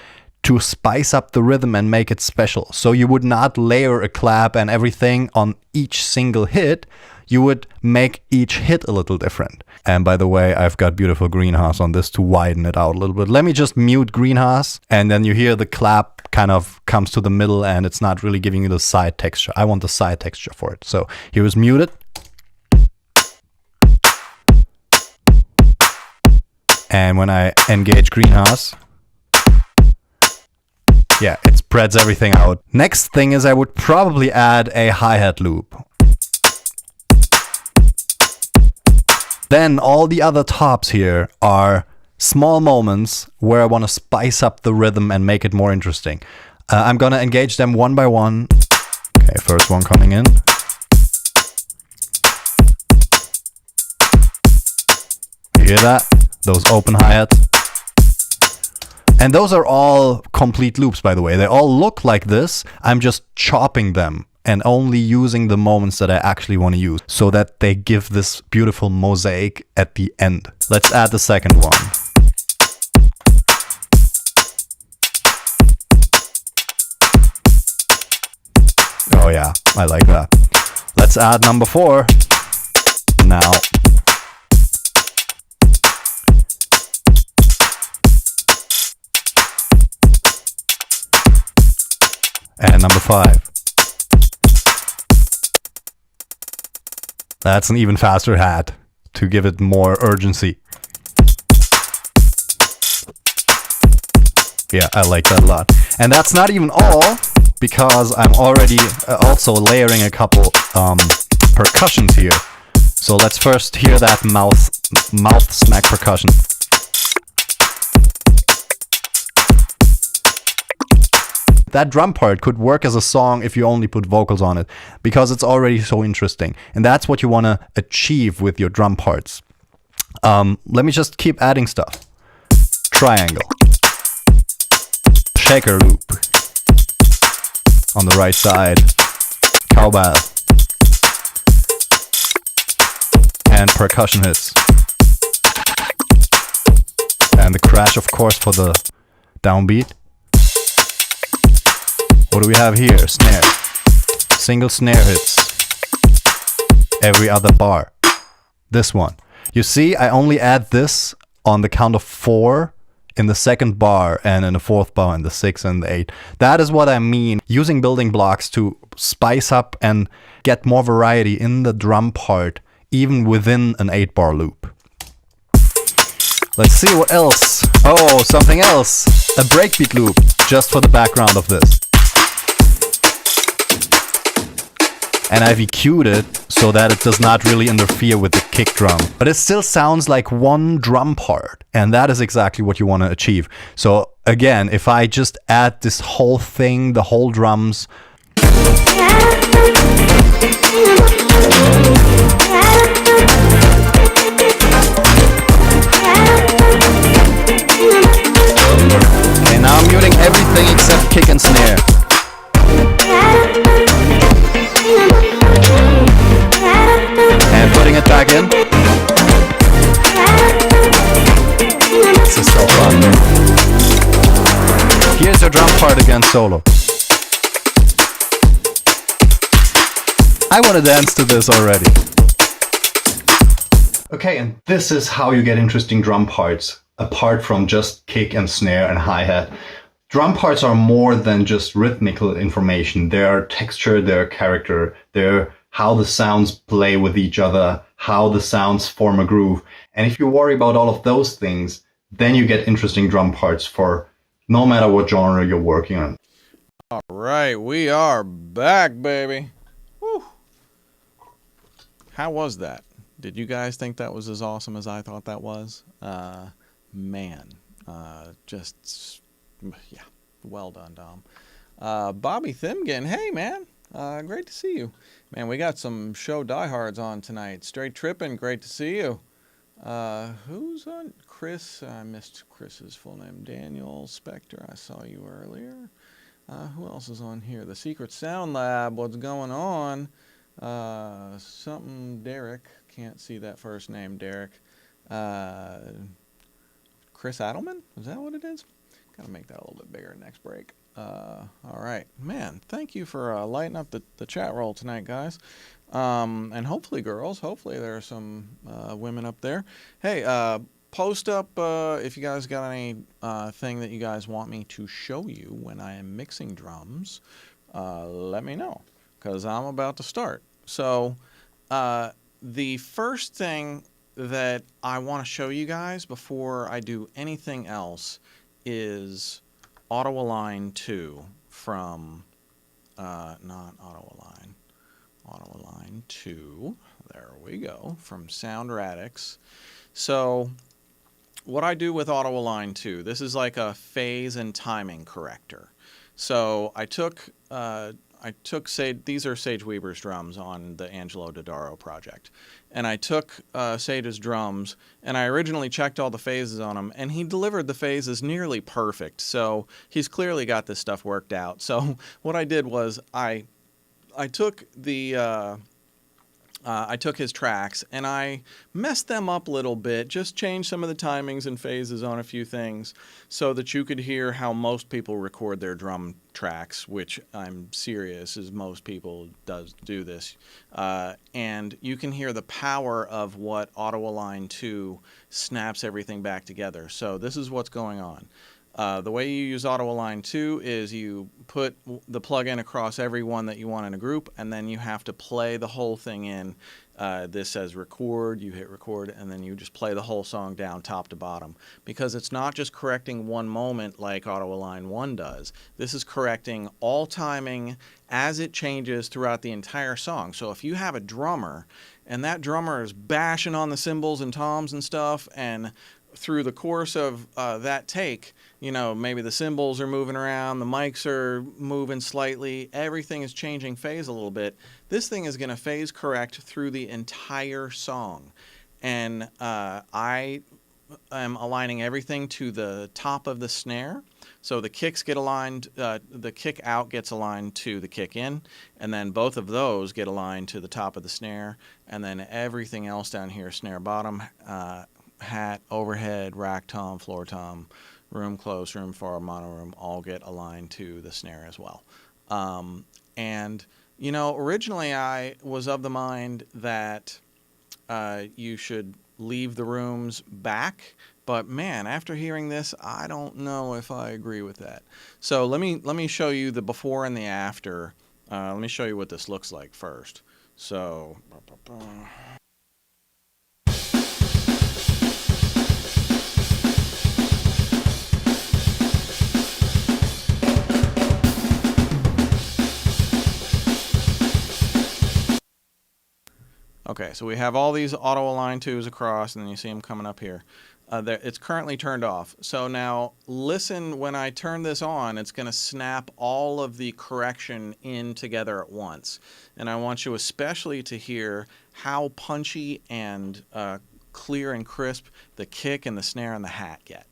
to spice up the rhythm and make it special. So you would not layer a clap and everything on each single hit. You would make each hit a little different. And by the way, I've got beautiful GreenHAAS on this to widen it out a little bit. Let me just mute GreenHAAS, and then you hear the clap kind of comes to the middle and it's not really giving you the side texture. I want the side texture for it. So here is muted. And when I engage GreenHAAS, yeah, it spreads everything out. Next thing is I would probably add a hi-hat loop. Then all the other tops here are small moments where I want to spice up the rhythm and make it more interesting. I'm going to engage them one by one. Okay, first one coming in. You hear that? Those open hi-hats. And those are all complete loops, by the way. They all look like this. I'm just chopping them and only using the moments that I actually want to use so that they give this beautiful mosaic at the end. Let's add the second one. Oh yeah, I like that. Let's add number 4 now. And number 5. That's an even faster hat to give it more urgency. Yeah, I like that a lot. And that's not even all, because I'm already also layering a couple percussions here. So let's first hear that mouth smack percussion. That drum part could work as a song if you only put vocals on it, because it's already so interesting. And that's what you want to achieve with your drum parts. Let me just keep adding stuff. Triangle. Shaker loop. On the right side. Cowbell. And percussion hits. And the crash, of course, for the downbeat. What do we have here? Snare. Single snare hits. Every other bar. This one. You see, I only add this on the count of 4 in the second bar and in the 4th bar and the 6th and the 8th. That is what I mean. Using building blocks to spice up and get more variety in the drum part, even within an 8-bar loop. Let's see what else. Oh, something else. A breakbeat loop, just for the background of this. And I've EQ'd it so that it does not really interfere with the kick drum. But it still sounds like one drum part. And that is exactly what you want to achieve. So again, if I just add this whole thing, the whole drums. Okay, now I'm muting everything except kick and snare. And putting it back in. This is so fun. Here's your drum part again solo. I want to dance to this already. Okay, and this is how you get interesting drum parts, apart from just kick and snare and hi-hat. drum parts are more than just rhythmical information. They're texture, they're character, they're how the sounds play with each other, how the sounds form a groove. And if you worry about all of those things, then you get interesting drum parts for no matter what genre you're working on. All right, we are back, baby. Woo. How was that? Did you guys think that was as awesome as I thought that was? Man, just, yeah, well done, Dom. Bobby Thimgen, hey, man, great to see you. Man, we got some show diehards on tonight. Straight Trippin', great to see you. Who's on? Chris, I missed Chris's full name. Daniel Spector, I saw you earlier. Who else is on here? The Secret Sound Lab, what's going on? Something Derek, can't see that first name, Derek. Chris Adelman, is that what it is? Gotta make that a little bit bigger next break. All right, man, thank you for lighting up the chat roll tonight, guys. And hopefully, girls, hopefully there are some women up there. Hey, post up if you guys got any thing that you guys want me to show you when I am mixing drums. Let me know, because I'm about to start. So the first thing that I want to show you guys before I do anything else is Auto Align 2 from, not Auto Align, Auto Align 2, there we go, from Sound Radix. So what I do with Auto Align 2, this is like a phase and timing corrector. So I took Sage, these are Sage Weeber's drums on the Angelo Dodaro project. And I took Sage's drums, and I originally checked all the phases on them, and he delivered the phases nearly perfect. So he's clearly got this stuff worked out. So what I did was I took the I took his tracks and I messed them up a little bit, just changed some of the timings and phases on a few things so that you could hear how most people record their drum tracks, which I'm serious as most people do this. And you can hear the power of what Auto Align 2 snaps everything back together. So this is what's going on. The way you use Auto Align 2 is you put the plugin across every one that you want in a group, and then you have to play the whole thing in. This says record, you hit record, and then you just play the whole song down top to bottom. Because it's not just correcting one moment like Auto Align 1 does. This is correcting all timing as it changes throughout the entire song. So if you have a drummer, and that drummer is bashing on the cymbals and toms and stuff, and through the course of that take, you know, maybe the cymbals are moving around, the mics are moving slightly, everything is changing phase a little bit. This thing is going to phase correct through the entire song. And I am aligning everything to the top of the snare. So the kicks get aligned, the kick out gets aligned to the kick in, and then both of those get aligned to the top of the snare, and then everything else down here, snare bottom, hat, overhead, rack tom, floor tom, room close, room far, mono room, all get aligned to the snare as well. And, you know, originally I was of the mind that you should leave the rooms back, but man, after hearing this, I don't know if I agree with that. So let me show you the before and the after. Let me show you what this looks like first. So okay, so we have all these Auto Align 2s across, and then you see them coming up here. It's currently turned off. So now listen, when I turn this on, it's going to snap all of the correction in together at once. And I want you especially to hear how punchy and clear and crisp the kick and the snare and the hat get.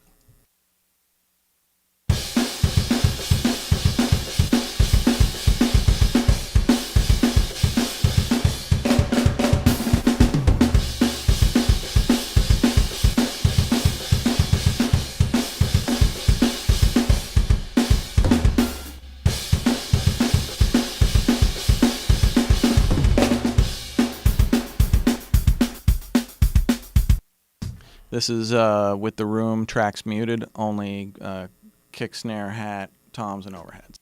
This is with the room tracks muted, only kick, snare, hat, toms, and overheads.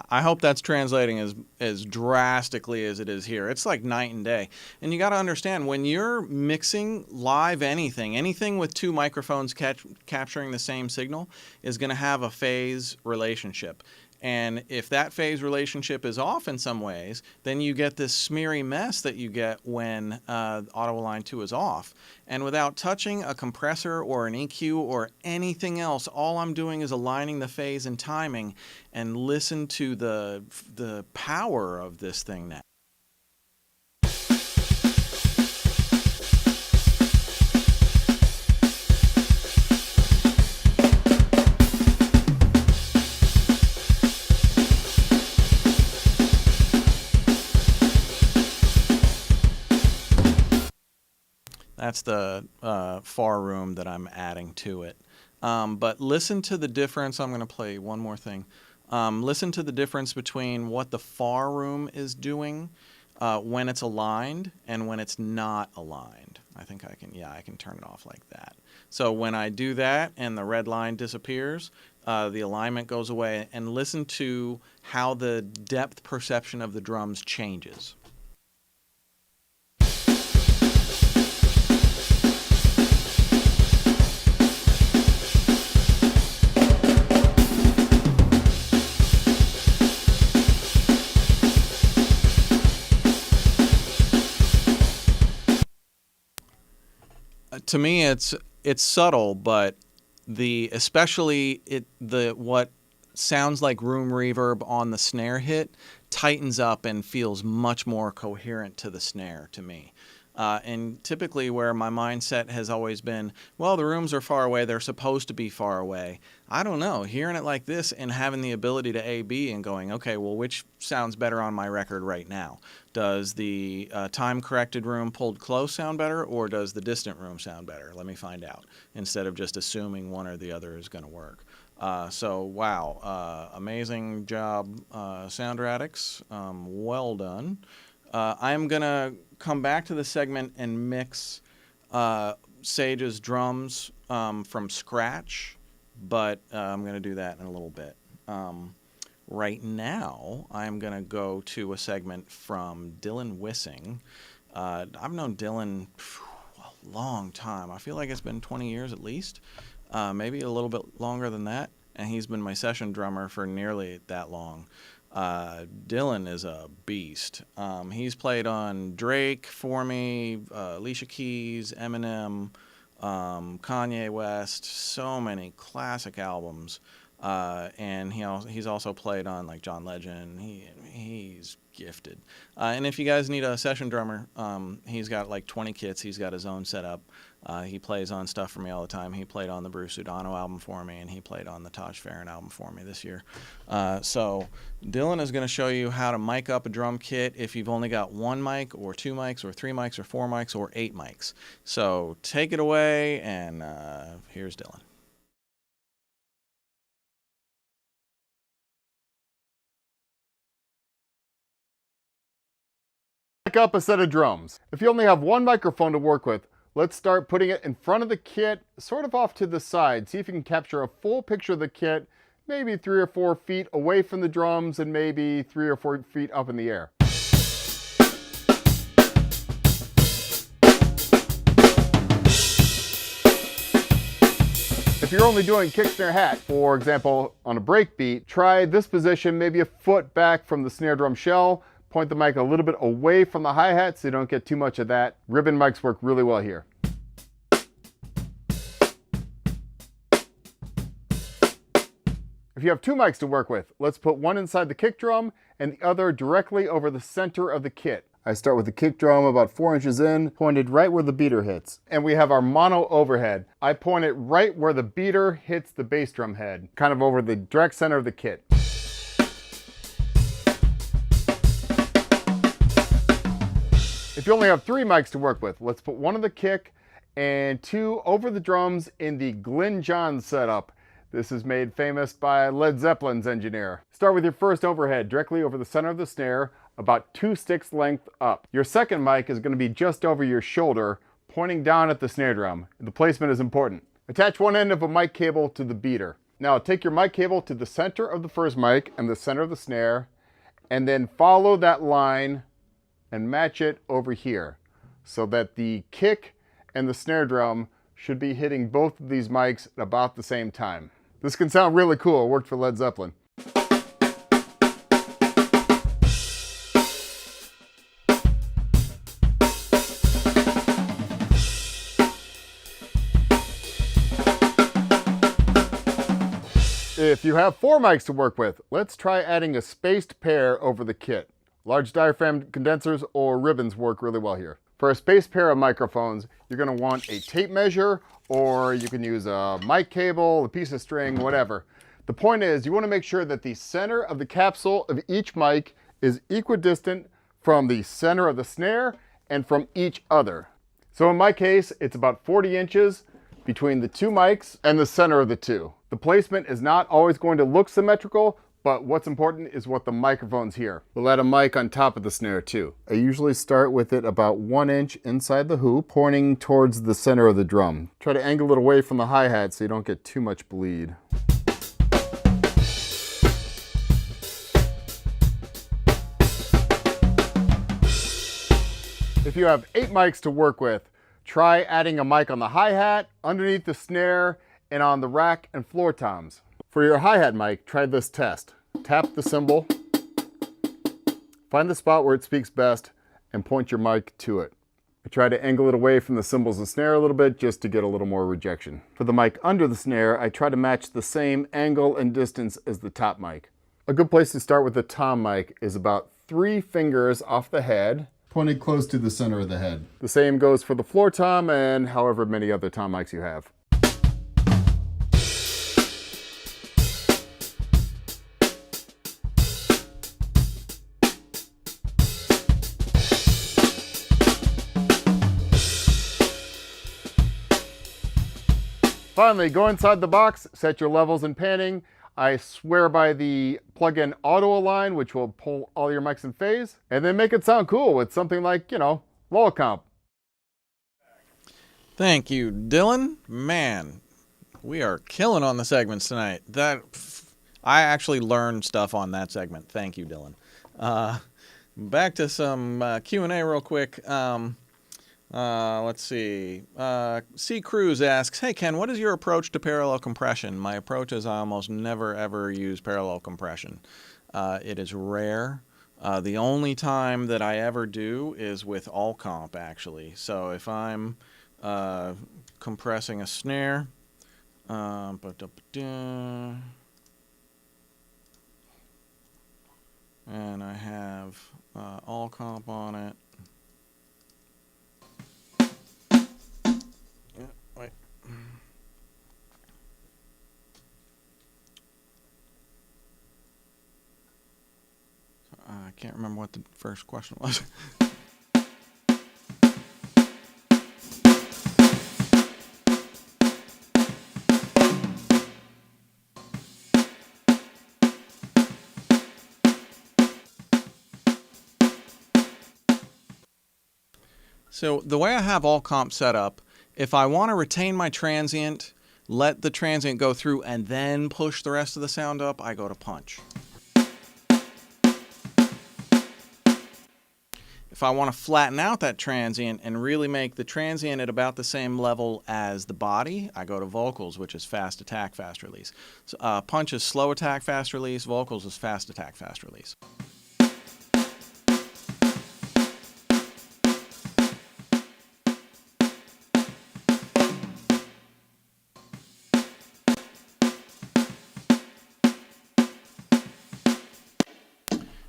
I hope that's translating as drastically as it is here. It's like night and day. And you got to understand, when you're mixing live anything with two microphones capturing the same signal is going to have a phase relationship. And if that phase relationship is off in some ways, then you get this smeary mess that you get when auto align 2 is off. And without touching a compressor or an EQ or anything else, all I'm doing is aligning the phase and timing, and listen to the power of this thing now. That's the far room that I'm adding to it. But listen to the difference. I'm going to play one more thing. Listen to the difference between what the far room is doing when it's aligned and when it's not aligned. I think I can turn it off like that. So when I do that and the red line disappears, the alignment goes away, and listen to how the depth perception of the drums changes. To me, it's subtle, but what sounds like room reverb on the snare hit tightens up and feels much more coherent to the snare to me. And typically where my mindset has always been, well, the rooms are far away, they're supposed to be far away. I don't know, hearing it like this and having the ability to A/B and going, okay, well, which sounds better on my record right now? Does the time-corrected room pulled close sound better, or does the distant room sound better? Let me find out, instead of just assuming one or the other is going to work. So, wow, amazing job, SoundRadix. Well done. I'm going to come back to the segment and mix Sage's drums from scratch, but I'm going to do that in a little bit. Right now, I'm going to go to a segment from Dylan Wissing. I've known Dylan a long time. I feel like it's been 20 years at least, maybe a little bit longer than that, and he's been my session drummer for nearly that long. Dylan is a beast. He's played on Drake for me, Alicia Keys, Eminem, Kanye West, so many classic albums. And he's also played on like John Legend. He's gifted. And if you guys need a session drummer, he's got like 20 kits. He's got his own setup. He plays on stuff for me all the time. He played on the Bruce Udano album for me, and he played on the Taj Farron album for me this year. So Dylan is going to show you how to mic up a drum kit if you've only got one mic or two mics or three mics or four mics or 8 mics. So take it away, and here's Dylan. Mic up a set of drums. If you only have one microphone to work with, let's start putting it in front of the kit, sort of off to the side. See if you can capture a full picture of the kit, maybe 3 or 4 feet away from the drums and maybe 3 or 4 feet up in the air. If you're only doing kick, snare, hat, for example, on a break beat, try this position, maybe a foot back from the snare drum shell. Point the mic a little bit away from the hi-hat so you don't get too much of that. Ribbon mics work really well here. If you have 2 mics to work with, let's put one inside the kick drum and the other directly over the center of the kit. I start with the kick drum about 4 inches in, pointed right where the beater hits. And we have our mono overhead. I point it right where the beater hits the bass drum head, kind of over the direct center of the kit. If you only have 3 mics to work with, let's put one on the kick and 2 over the drums in the Glyn Johns setup. This is made famous by Led Zeppelin's engineer. Start with your first overhead directly over the center of the snare. about 2 sticks length up. Your second mic is going to be just over your shoulder, pointing down at the snare drum. The placement is important. Attach one end of a mic cable to the beater. Now take your mic cable to the center of the first mic and the center of the snare, and then follow that line and match it over here so that the kick and the snare drum should be hitting both of these mics at about the same time. This can sound really cool. It worked for Led Zeppelin. If you have 4 mics to work with, let's try adding a spaced pair over the kit. Large diaphragm condensers or ribbons work really well here. For a spaced pair of microphones, you're going to want a tape measure, or you can use a mic cable, a piece of string, whatever. The point is, you want to make sure that the center of the capsule of each mic is equidistant from the center of the snare and from each other. So in my case, it's about 40 inches between the 2 mics and the center of the 2. The placement is not always going to look symmetrical, but what's important is what the microphone's hear. We'll add a mic on top of the snare too. I usually start with it about 1 inch inside the hoop, pointing towards the center of the drum. Try to angle it away from the hi-hat so you don't get too much bleed. If you have 8 mics to work with, try adding a mic on the hi-hat, underneath the snare, and on the rack and floor toms. For your hi-hat mic, try this test. Tap the cymbal, find the spot where it speaks best, and point your mic to it. I try to angle it away from the cymbals and snare a little bit just to get a little more rejection. For the mic under the snare, I try to match the same angle and distance as the top mic. A good place to start with the tom mic is about 3 fingers off the head, pointed close to the center of the head. The same goes for the floor tom and however many other tom mics you have. Finally, go inside the box, set your levels and panning. I swear by the plug-in auto align, which will pull all your mics in phase, and then make it sound cool with something like, you know, LOLCOMP. Thank you, Dylan. Man, we are killing on the segments tonight. I actually learned stuff on that segment. Thank you, Dylan. Back to some Q&A real quick. Let's see. C. Cruz asks, hey Ken, what is your approach to parallel compression? My approach is I almost never ever use parallel compression. It is rare. The only time that I ever do is with ALLCOMP actually. So if I'm compressing a snare, and I have ALLCOMP on it. Wait. I can't remember what the first question was. So the way I have ALLCOMP set up, if I want to retain my transient, let the transient go through, and then push the rest of the sound up, I go to punch. If I want to flatten out that transient and really make the transient at about the same level as the body, I go to vocals, which is fast attack, fast release. So, punch is slow attack, fast release. Vocals is fast attack, fast release.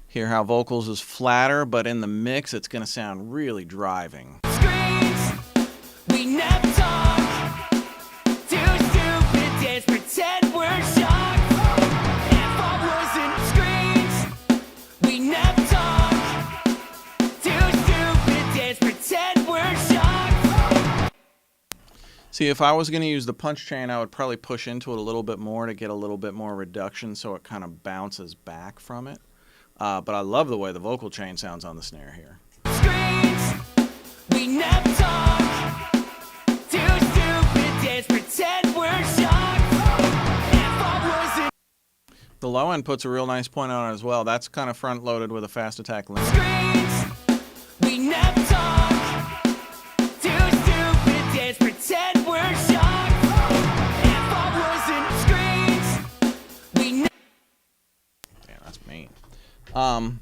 Hear how vocals is flatter, but in the mix it's going to sound really driving. Screens, we never talk. Too stupid, dance, pretend we're shocked. If I wasn't screens, we never talk. Too stupid, dance, pretend we're shocked. See, if I was going to use the punch chain, I would probably push into it a little bit more to get a little bit more reduction so it kind of bounces back from it. But I love the way the vocal chain sounds on the snare here. Screens, we never talk. Too stupid, dance, pretend we're shocked. If I wasn't The low end puts a real nice point on it as well. That's kind of front loaded with a fast attack limit. screens, we never talk. Too stupid, dance, pretend we're shocked. If I wasn't screens, we never. Yeah, that's mean. I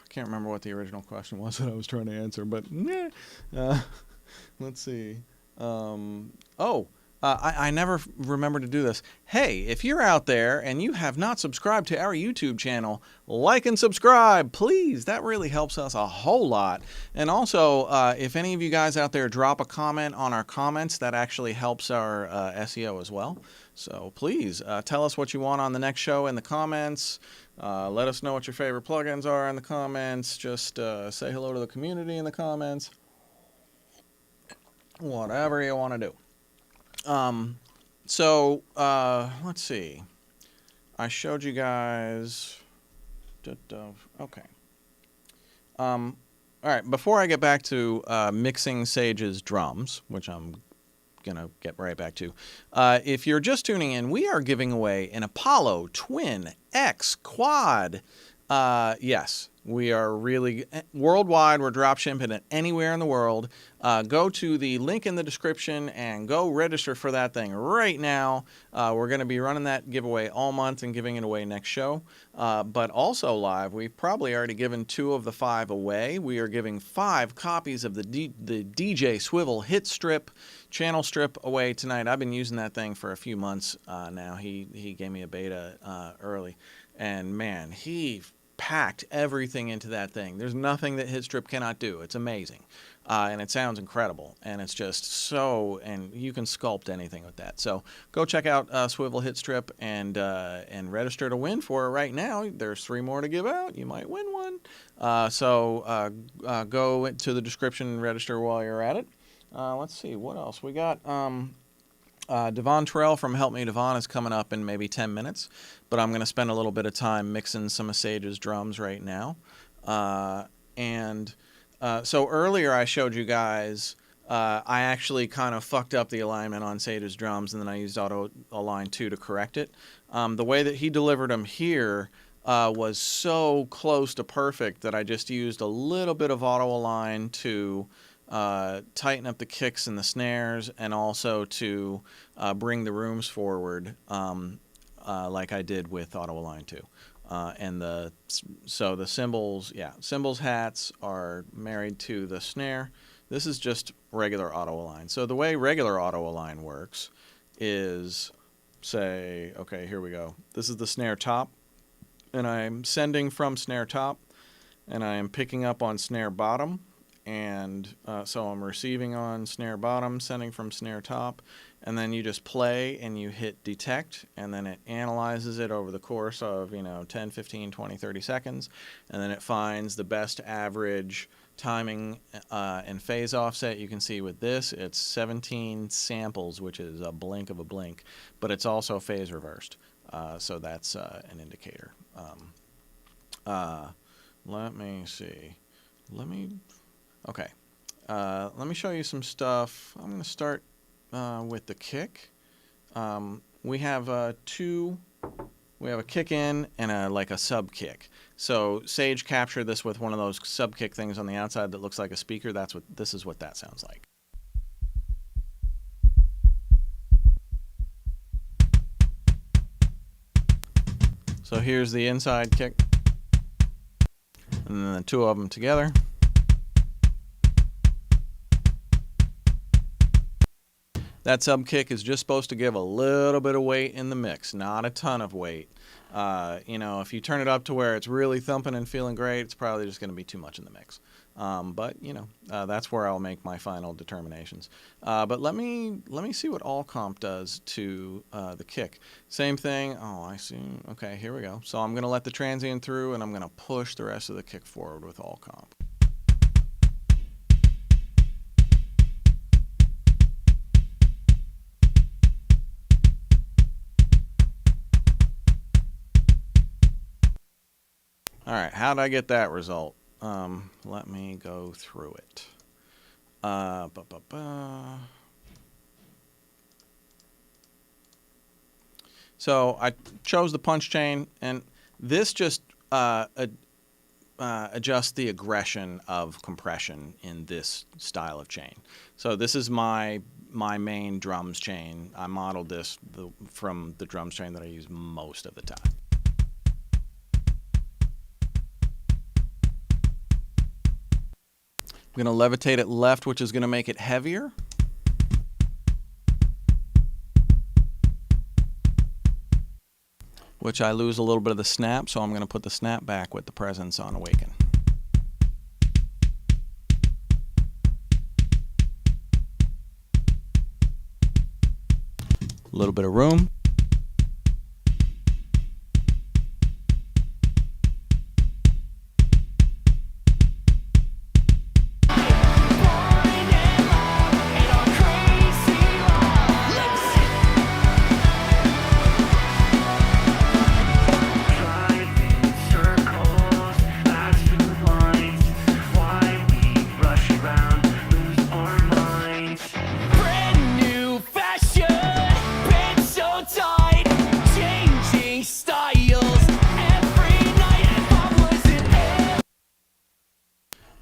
can't remember what the original question was that I was trying to answer, but let's see. I never remember to do this. Hey, if you're out there and you have not subscribed to our YouTube channel, like and subscribe, please. That really helps us a whole lot. And also, if any of you guys out there drop a comment on our comments, that actually helps our SEO as well. So please tell us what you want on the next show in the comments. Let us know what your favorite plugins are in the comments. Just say hello to the community in the comments. Whatever you want to do. Let's see. I showed you guys. Okay. All right. Before I get back to mixing Sage's drums, which I'm gonna get right back to, if you're just tuning in, we are giving away an Apollo Twin X Quad. Yes, we are really worldwide. We're drop shipping it anywhere in the world. Go to the link in the description and go register for that thing right now. We're going to be running that giveaway all month and giving it away next show. But also live, we've probably already given 2 of the 5 away. We are giving 5 copies of the DJ Swivel Hit Strip, channel strip away tonight. I've been using that thing for a few months now. He gave me a beta early. And man, he packed everything into that thing. There's nothing that Hit Strip cannot do. It's amazing. And it sounds incredible. And it's just so, and you can sculpt anything with that. So go check out Swivel Hit Strip and register to win for it right now. There's 3 more to give out. You might win one. Go to the description and register while you're at it. Let's see, what else? We got Devvon Terrell from Help Me Devvon is coming up in maybe 10 minutes, but I'm going to spend a little bit of time mixing some of Sage's drums right now. So earlier I showed you guys, I actually kind of fucked up the alignment on Sage's drums, and then I used Auto Align 2 to correct it. The way that he delivered them here was so close to perfect that I just used a little bit of Auto Align to tighten up the kicks and the snares, and also to bring the rooms forward like I did with Auto Align 2. So the cymbals, cymbals hats are married to the snare. This is just regular Auto Align. So the way regular Auto Align works is, say, okay, here we go. This is the snare top, and I'm sending from snare top, and I am picking up on snare bottom. And so I'm receiving on snare bottom, sending from snare top, and then you just play and you hit detect, and then it analyzes it over the course of 10, 15, 20, 30 seconds, and then it finds the best average timing and phase offset. You can see with this, it's 17 samples, which is a blink of a blink, but it's also phase reversed, so that's an indicator. Let me see. Okay, let me show you some stuff. I'm going to start with the kick. We have a kick in and a sub kick. So Sage captured this with one of those sub kick things on the outside that looks like a speaker. This is what that sounds like. So here's the inside kick, and then the 2 of them together. That sub kick is just supposed to give a little bit of weight in the mix, not a ton of weight. If you turn it up to where it's really thumping and feeling great, it's probably just going to be too much in the mix. But that's where I'll make my final determinations. But let me see what ALLCOMP does to the kick. Same thing. Oh, I see. Okay, here we go. So I'm going to let the transient through, and I'm going to push the rest of the kick forward with ALLCOMP. All right, how did I get that result? Let me go through it. So I chose the punch chain, and this just adjusts the aggression of compression in this style of chain. So this is my main drums chain. I modeled this from the drums chain that I use most of the time. I'm going to levitate it left, which is going to make it heavier. Which I lose a little bit of the snap, so I'm going to put the snap back with the presence on awaken. A little bit of room.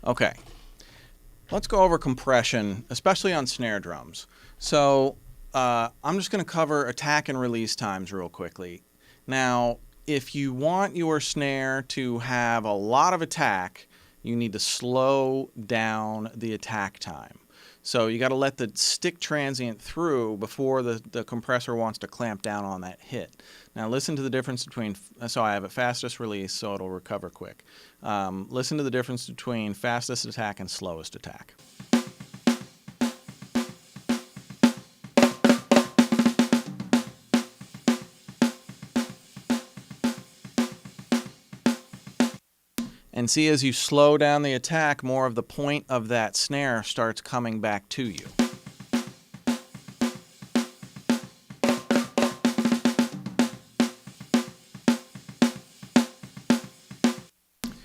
Okay, let's go over compression, especially on snare drums. So I'm just going to cover attack and release times real quickly. Now, if you want your snare to have a lot of attack, you need to slow down the attack time. So you got to let the stick transient through before the compressor wants to clamp down on that hit. Now listen to the difference between, so I have a fastest release so it'll recover quick. Listen to the difference between fastest attack and slowest attack. And see, as you slow down the attack, more of the point of that snare starts coming back to you.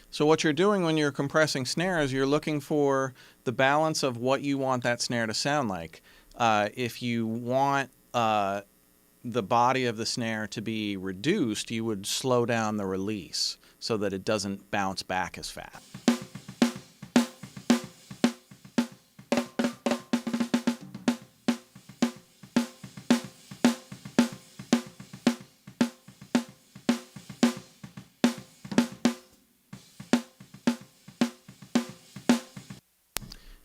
So what you're doing when you're compressing snares, you're looking for the balance of what you want that snare to sound like. If you want the body of the snare to be reduced, you would slow down the release so that it doesn't bounce back as fast.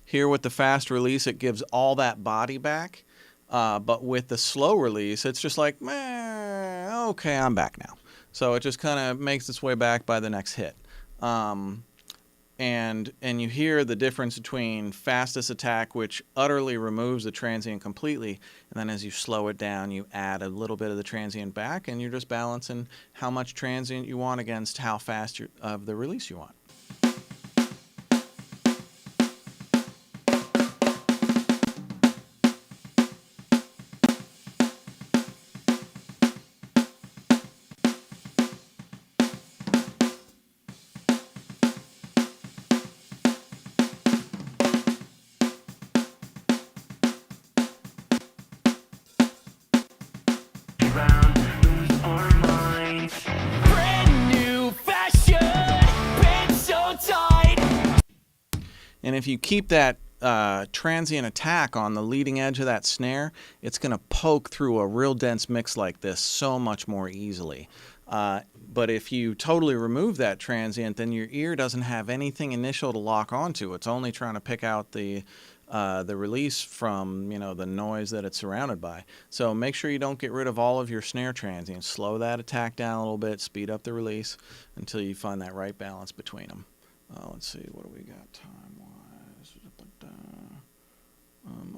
Here with the fast release, it gives all that body back, but with the slow release, it's just like, meh, okay, I'm back now. So it just kind of makes its way back by the next hit. And you hear the difference between fastest attack, which utterly removes the transient completely, and then as you slow it down, you add a little bit of the transient back, and you're just balancing how much transient you want against how fast of the release you want. And if you keep that transient attack on the leading edge of that snare, it's going to poke through a real dense mix like this so much more easily. But if you totally remove that transient, then your ear doesn't have anything initial to lock onto. It's only trying to pick out the release from, the noise that it's surrounded by. So make sure you don't get rid of all of your snare transients. Slow that attack down a little bit, speed up the release until you find that right balance between them. Let's see, what do we got time-wise?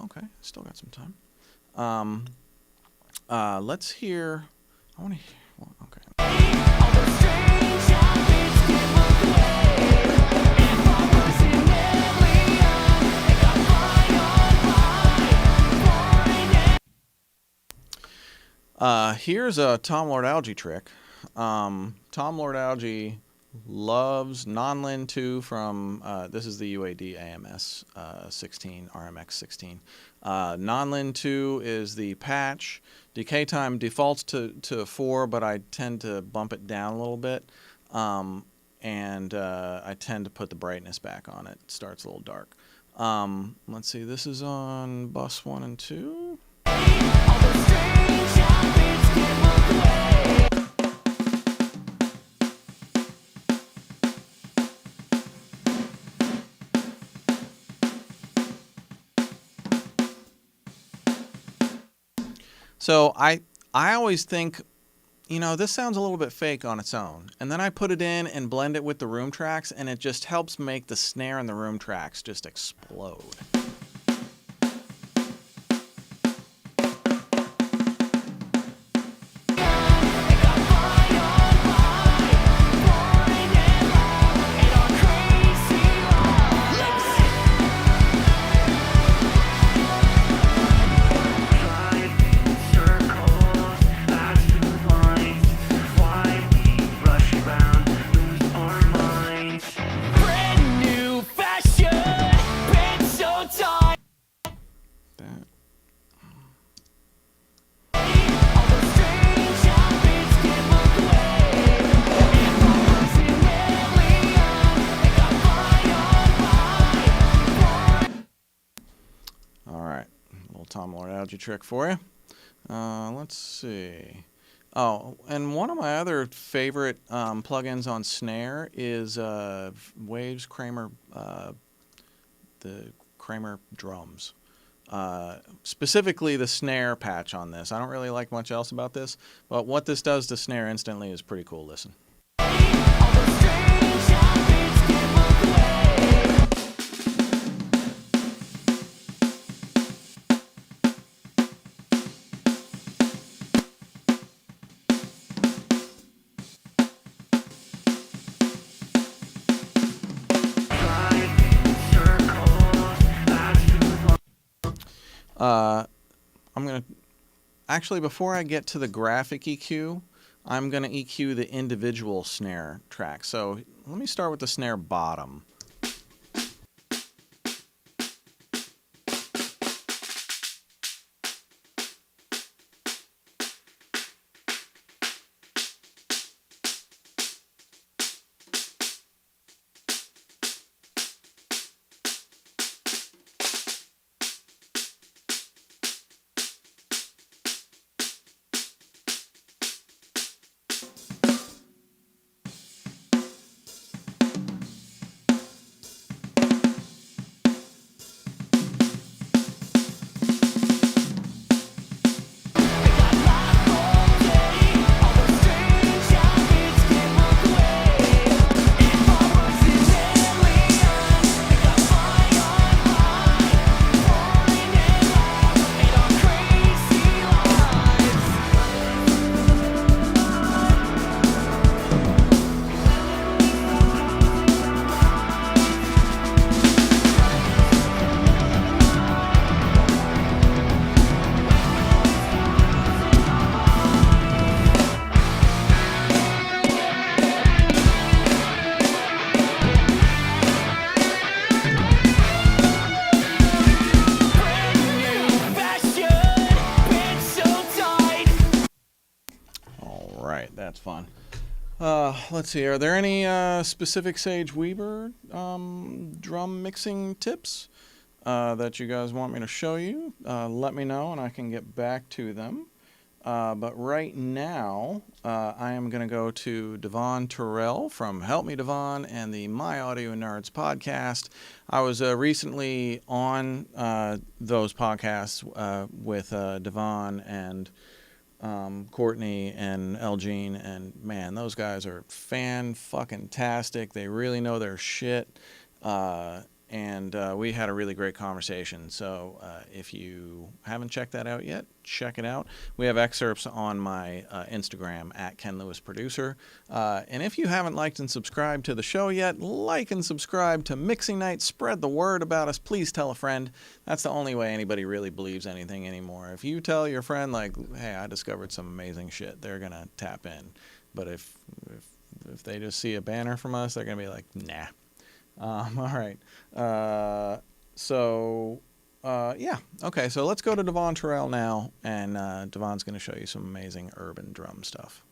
Okay, still got some time. Let's hear. I want to hear. Well, okay. Here's a Tom Lord Alge trick. Tom Lord Alge loves non-lin 2 from, this is the UAD AMS 16, RMX 16. Non-lin 2 is the patch. Decay time defaults to 4, but I tend to bump it down a little bit. And I tend to put the brightness back on it. It starts a little dark. Let's see, this is on bus 1 and 2. So I always think, you know, this sounds a little bit fake on its own. And then I put it in and blend it with the room tracks, and it just helps make the snare and the room tracks just explode. Trick for you. Let's see. Oh, and one of my other favorite plugins on snare is Waves Kramer, the Kramer drums. Specifically the snare patch on this. I don't really like much else about this, but what this does to snare instantly is pretty cool. Listen. I'm going to, actually before I get to the graphic EQ, I'm going to EQ the individual snare track. So let me start with the snare bottom. That's fun. Let's see. Are there any specific Sage Weeber drum mixing tips that you guys want me to show you? Let me know and I can get back to them. But right now, I am going to go to Devvon Terrell from Help Me Devvon and the My Audio Nerds podcast. I was recently on those podcasts with Devvon and Courtney and Elgene, and man, those guys are fan-fucking-tastic. They really know their shit, and we had a really great conversation. So if you haven't checked that out yet, check it out. We have excerpts on my Instagram at KenLewisProducer. And if you haven't liked and subscribed to the show yet, like and subscribe to Mixing Night. Spread the word about us. Please tell a friend. That's the only way anybody really believes anything anymore. If you tell your friend, like, hey, I discovered some amazing shit, they're going to tap in. But if if they just see a banner from us, they're gonna be like, nah. All right. Yeah. Okay. So let's go to Devvon Terrell now, and Devvon's gonna show you some amazing urban drum stuff.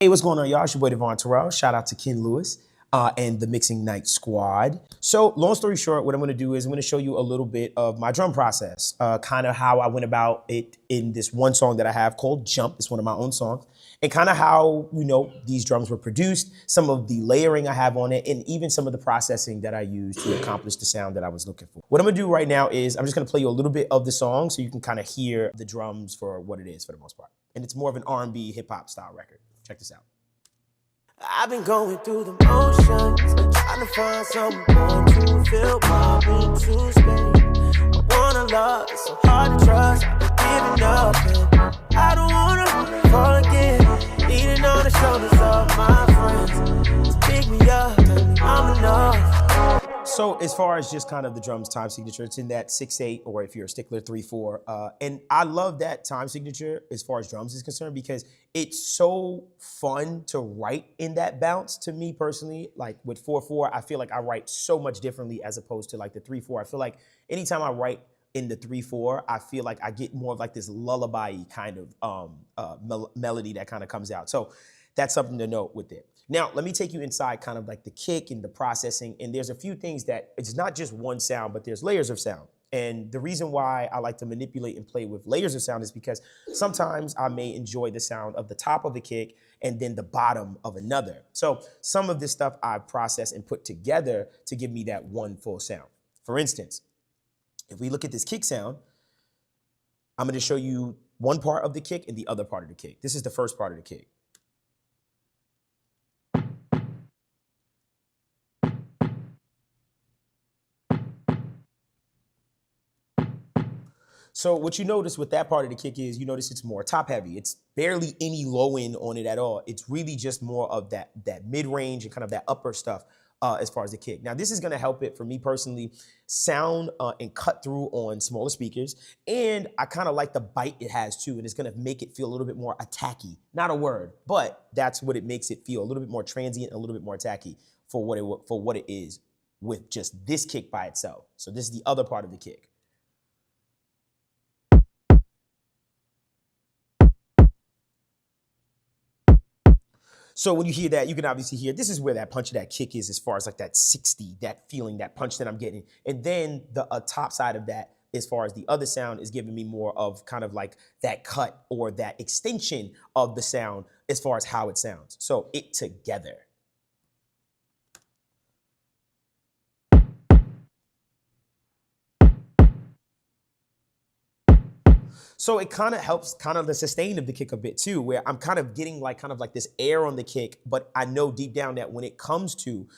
Hey, what's going on, y'all? It's your boy Devvon Terrell. Shout out to Ken Lewis and the Mixing Night Squad. So, long story short, what I'm going to do is I'm going to show you a little bit of my drum process, kind of how I went about it in this one song that I have called Jump. It's one of my own songs, and kind of how, you know, these drums were produced, some of the layering I have on it, and even some of the processing that I used to accomplish the sound that I was looking for. What I'm going to do right now is I'm just going to play you a little bit of the song so you can kind of hear the drums for what it is for the most part. And it's more of an R&B hip hop style record. Check this out. I've been going through the motions, trying to find someone to fill my mental space. I wanna love, it's so hard to trust, I've been giving up, and I don't wanna fall again. Leaning on the shoulders of my friends, to pick me up, tell me I'm enough. So as far as just kind of the drums time signature, it's in that 6/8, or if you're a stickler, 3/4. And I love that time signature as far as drums is concerned, because it's so fun to write in that bounce to me personally. Like with 4/4, I feel like I write so much differently as opposed to like the 3/4. I feel like anytime I write in the 3/4, I feel like I get more of like this lullaby kind of melody that kind of comes out. So that's something to note with it. Now, let me take you inside kind of like the kick and the processing. And there's a few things that it's not just one sound, but there's layers of sound. And the reason why I like to manipulate and play with layers of sound is because sometimes I may enjoy the sound of the top of the kick and then the bottom of another. So some of this stuff I process and put together to give me that one full sound. For instance, if we look at this kick sound, I'm going to show you one part of the kick and the other part of the kick. This is the first part of the kick. So what you notice with that part of the kick is you notice it's more top heavy. It's barely any low end on it at all. It's really just more of that mid-range and kind of that upper stuff as far as the kick. Now this is gonna help it for me personally sound and cut through on smaller speakers. And I kind of like the bite it has too. And it's gonna make it feel a little bit more attacky. Not a word, but that's what it makes it feel, a little bit more transient, a little bit more attacky for what it is with just this kick by itself. So this is the other part of the kick. So when you hear that, you can obviously hear, this is where that punch of that kick is as far as like that 60, that feeling, that punch that I'm getting. And then the top side of that, as far as the other sound, is giving me more of kind of like that cut or that extension of the sound as far as how it sounds. So it together. So it kind of helps kind of the sustain of the kick a bit too, where I'm kind of getting like kind of like this air on the kick, but I know deep down that when it comes to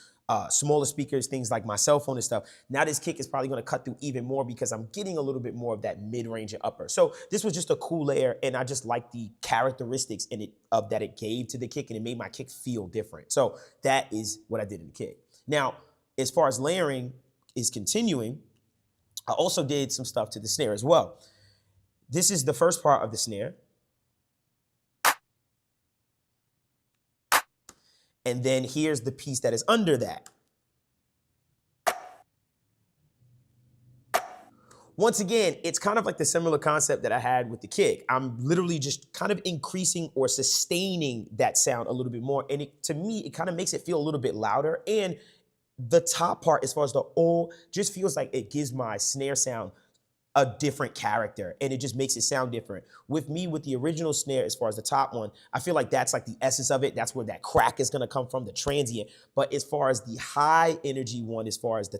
smaller speakers, things like my cell phone and stuff, now this kick is probably going to cut through even more because I'm getting a little bit more of that mid-range and upper. So this was just a cool layer, and I just like the characteristics in it that it gave to the kick, and it made my kick feel different. So that is what I did in the kick. Now, as far as layering is continuing, I also did some stuff to the snare as well. This is the first part of the snare. And then here's the piece that is under that. Once again, it's kind of like the similar concept that I had with the kick. I'm literally just kind of increasing or sustaining that sound a little bit more. And to me, it kind of makes it feel a little bit louder. And the top part, as far as the O, just feels like it gives my snare sound a different character, and it just makes it sound different. With me, with the original snare, as far as the top one, I feel like that's like the essence of it. That's where that crack is gonna come from, the transient. But as far as the high energy one, as far as the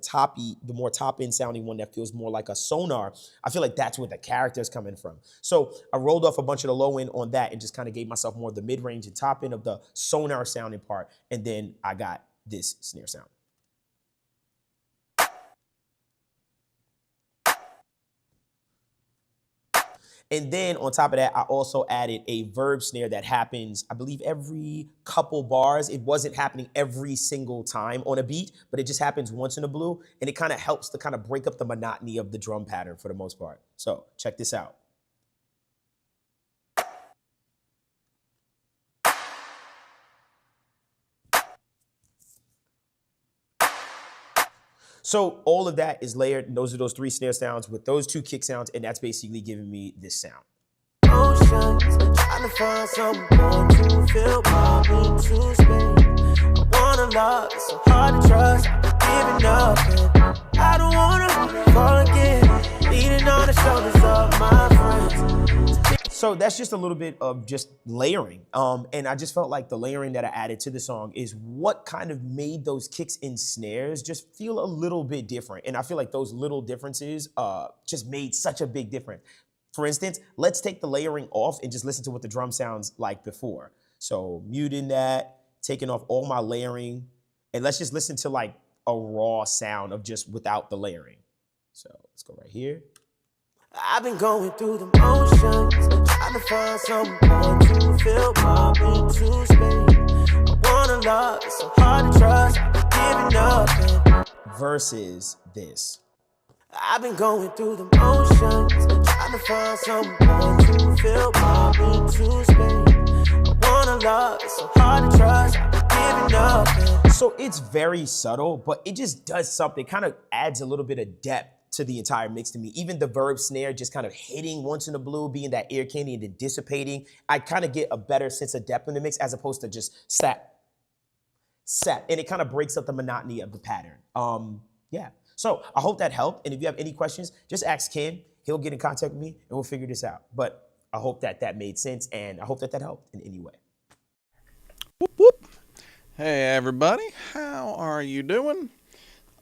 more top end sounding one that feels more like a sonar, I feel like that's where the character is coming from. So I rolled off a bunch of the low end on that and just kind of gave myself more of the mid range and top end of the sonar sounding part. And then I got this snare sound. And then on top of that, I also added a verb snare that happens, I believe, every couple bars. It wasn't happening every single time on a beat, but it just happens once in a blue. And it kind of helps to kind of break up the monotony of the drum pattern for the most part. So check this out. So all of that is layered, and those are those 3 snare sounds with those 2 kick sounds, and that's basically giving me this sound. Oceans, trying to find someone to fill my into space. I wanna love, it's so hard to trust, giving up, and I don't wanna fall again, leaning on the shoulders of my friends. So that's just a little bit of just layering. And I just felt like the layering that I added to the song is what kind of made those kicks and snares just feel a little bit different. And I feel like those little differences just made such a big difference. For instance, let's take the layering off and just listen to what the drum sounds like before. So muting that, taking off all my layering, and let's just listen to like a raw sound of just without the layering. So let's go right here. I've been going through the motions, trying to find someone to fill my into space. I wanna love, it's so hard to trust, giving up, and Versus this. I've been going through the motions, trying to find someone to fill my into space. I wanna love, it's so hard to trust, giving up, and So it's very subtle, but it just does something, kind of adds a little bit of depth to the entire mix to me. Even the verb snare just kind of hitting once in a blue, being that ear candy and then dissipating. I kind of get a better sense of depth in the mix as opposed to just sap. And it kind of breaks up the monotony of the pattern. Yeah. So I hope that helped. And if you have any questions, just ask Ken. He'll get in contact with me and we'll figure this out. But I hope that that made sense and I hope that that helped in any way. Whoop, whoop. Hey, everybody. How are you doing?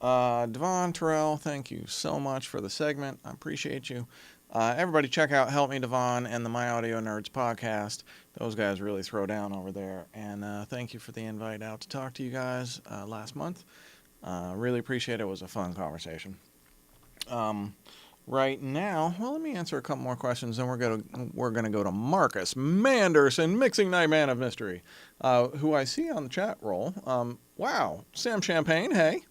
Devvon Terrell, thank you so much for the segment. I appreciate you. Everybody check out Help Me Devvon and the My Audio Nerds podcast. Those guys really throw down over there. And thank you for the invite out to talk to you guys last month. Really appreciate it. It was a fun conversation. Right now, well, let me answer a couple more questions, and we're gonna go to Marcus Manderson, Mixing Night Man of Mystery, who I see on the chat roll. Wow, Sam Champagne, hey.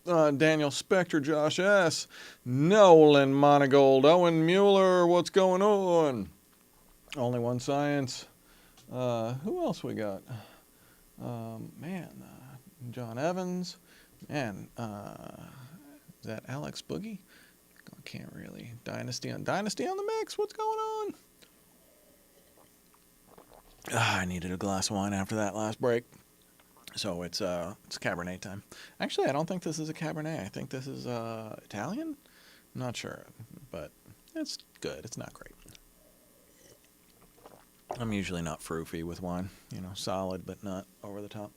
Daniel Spector, Josh S., Nolan Monagold, Owen Mueller, what's going on? Only One Science. Who else we got? John Evans. Man, is that Alex Boogie? I can't really. Dynasty on the mix. What's going on? I needed a glass of wine after that last break. So it's Cabernet time. Actually, I don't think this is a Cabernet. I think this is Italian. I'm not sure, but it's good. It's not great. I'm usually not froofy with wine. Solid but not over the top.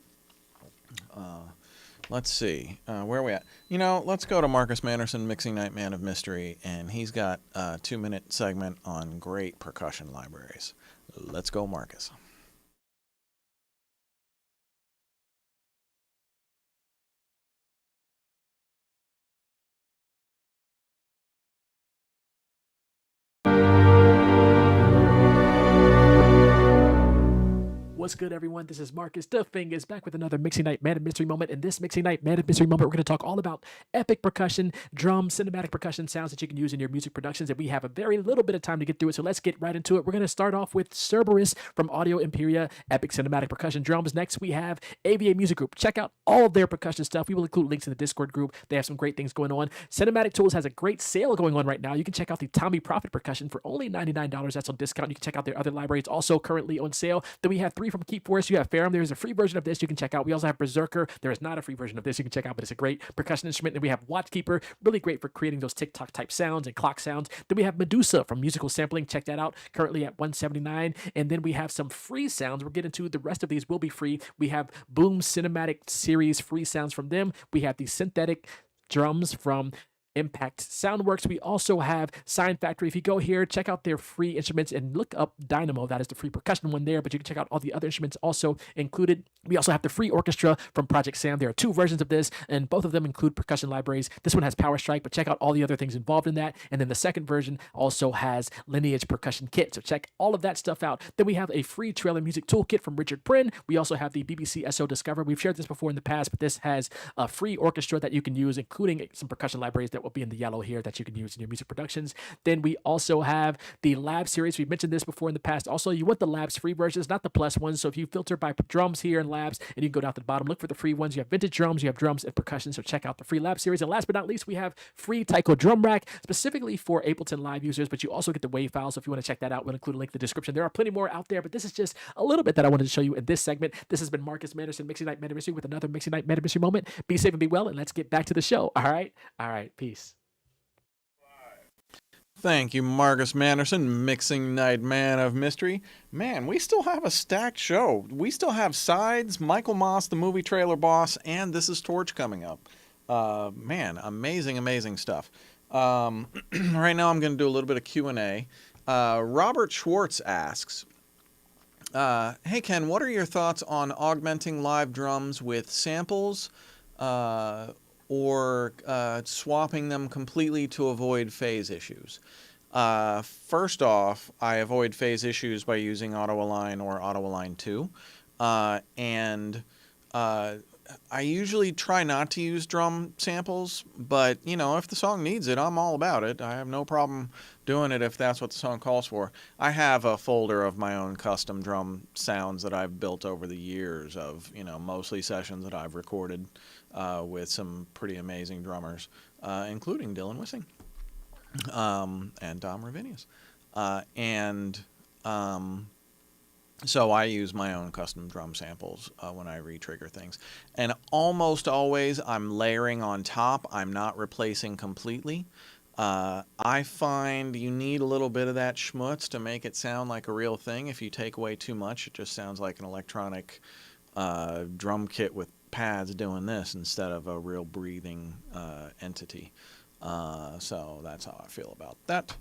Let's see. Where are we at? Let's go to Marcus Manderson, Mixing Night Man of Mystery, and he's got a 2-minute segment on great percussion libraries. Let's go, Marcus. What's good, everyone? This is Marcus the Fingers back with another Mixing Night Man of Mystery moment. In this Mixing Night Man of Mystery moment, we're going to talk all about epic percussion, drum, cinematic percussion sounds that you can use in your music productions. And we have a very little bit of time to get through it, so let's get right into it. We're going to start off with Cerberus from Audio Imperia, epic cinematic percussion drums. Next, we have AVA Music Group. Check out all of their percussion stuff. We will include links in the Discord group. They have some great things going on. Cinematic Tools has a great sale going on right now. You can check out the Tommy Profit percussion for only $99. That's on discount. You can check out their other libraries also currently on sale. Then we have 3 from Keep Forest. You have Ferrum. There's a free version of this you can check out. We also have Berserker. There is not a free version of this you can check out, but it's a great percussion instrument. And we have Watchkeeper, really great for creating those TikTok type sounds and clock sounds. Then we have Medusa from Musical Sampling. Check that out. Currently at $179. And then we have some free sounds. We'll get into the rest of these will be free. We have Boom Cinematic Series free sounds from them. We have the synthetic drums from Impact Soundworks. We also have Sign Factory. If you go here, check out their free instruments and look up Dynamo. That is the free percussion one there, but you can check out all the other instruments also included. We also have the free orchestra from Project Sam. There are 2 versions of this, and both of them include percussion libraries. This one has Power Strike, but check out all the other things involved in that. And then the second version also has Lineage Percussion Kit. So check all of that stuff out. Then we have a free trailer music toolkit from Richard Prin. We also have the BBC SO Discover. We've shared this before in the past, but this has a free orchestra that you can use, including some percussion libraries that will be in the yellow here that you can use in your music productions. Then we also have the Lab series. We've mentioned this before in the past. Also, you want the Labs free versions, not the plus ones. So if you filter by drums here in Labs, and you can go down to the bottom, look for the free ones. You have vintage drums, you have drums and percussion. So check out the free Lab series. And last but not least, we have free Tyco drum rack, specifically for Ableton Live users, but you also get the WAV file. So if you want to check that out, we'll include a link in the description. There are plenty more out there, but this is just a little bit that I wanted to show you in this segment. This has been Marcus Manderson, Mixing Night Meta Mystery, with another Mixing Night Meta Mystery moment. Be safe and be well, and let's get back to the show. All right, peace. Thank you, Marcus Manderson, Mixing Night Man of Mystery. Man, we still have a stacked show. We still have Sides, Michael Maas, the movie trailer boss, and This Is Torch coming up. Man, amazing stuff. Right now I'm going to do a little bit of Q&A. Robert Schwartz asks, hey Ken, what are your thoughts on augmenting live drums with samples or swapping them completely to avoid phase issues? First off, I avoid phase issues by using Auto Align or Auto Align 2. I usually try not to use drum samples, but, you know, if the song needs it, I'm all about it. I have no problem doing it if that's what the song calls for. I have a folder of my own custom drum sounds that I've built over the years of, you know, mostly sessions that I've recorded with some pretty amazing drummers, including Dylan Wissing and Dom Ravinius. So I use my own custom drum samples when I re-trigger things. And almost always I'm layering on top. I'm not replacing completely. I find you need a little bit of that schmutz to make it sound like a real thing. If you take away too much, it just sounds like an electronic drum kit with pads doing this instead of a real breathing entity. So that's how I feel about that.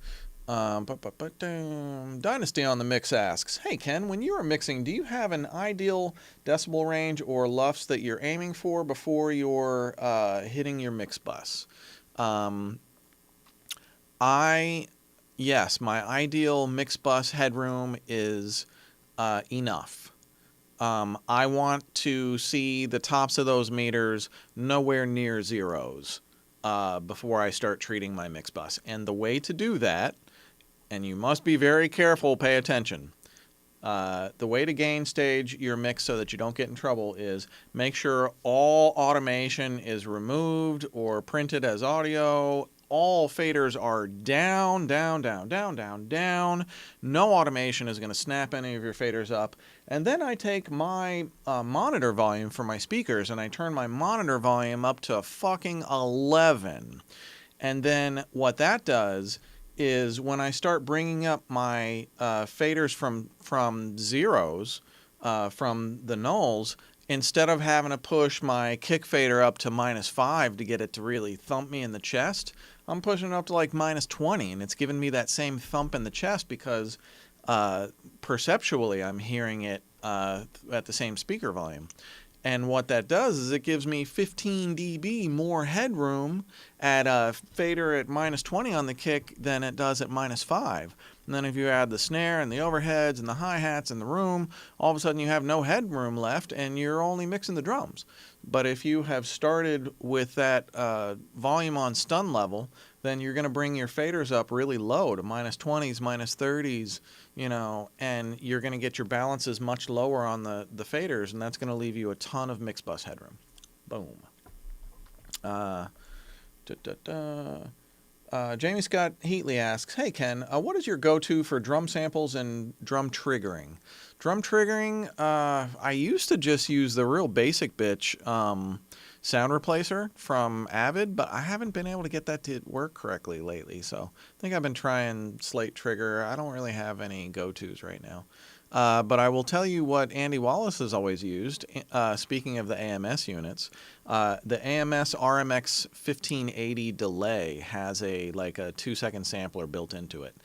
Dynasty on the Mix asks, hey Ken, when you are mixing, do you have an ideal decibel range or LUFS that you're aiming for before you're hitting your mix bus? Yes, my ideal mix bus headroom is enough. I want to see the tops of those meters nowhere near zeros before I start treating my mix bus. And the way to do that, and you must be very careful, pay attention. The way to gain stage your mix so that you don't get in trouble is make sure all automation is removed or printed as audio. All faders are down. No automation is going to snap any of your faders up. And then I take my monitor volume for my speakers and I turn my monitor volume up to fucking 11. And then what that does is when I start bringing up my faders from zeros, from the nulls, instead of having to push my kick fader up to -5 to get it to really thump me in the chest, I'm pushing it up to like -20, and it's giving me that same thump in the chest because perceptually I'm hearing it at the same speaker volume. And what that does is it gives me 15 dB more headroom at a fader at -20 on the kick than it does at -5. And then if you add the snare and the overheads and the hi-hats in the room, all of a sudden you have no headroom left and you're only mixing the drums. But if you have started with that volume on stun level, then you're going to bring your faders up really low to -20s, -30s, you know, and you're going to get your balances much lower on the faders, and that's going to leave you a ton of mix bus headroom. Boom. Jamie Scott Heatley asks, hey Ken, what is your go-to for drum samples and drum triggering? Drum triggering, I used to just use the real basic bitch sound replacer from Avid, but I haven't been able to get that to work correctly lately, so I think I've been trying Slate Trigger. I don't really have any go-tos right now. But I will tell you what Andy Wallace has always used. Speaking of the AMS units, the AMS RMX 1580 delay has a 2-second sampler built into it,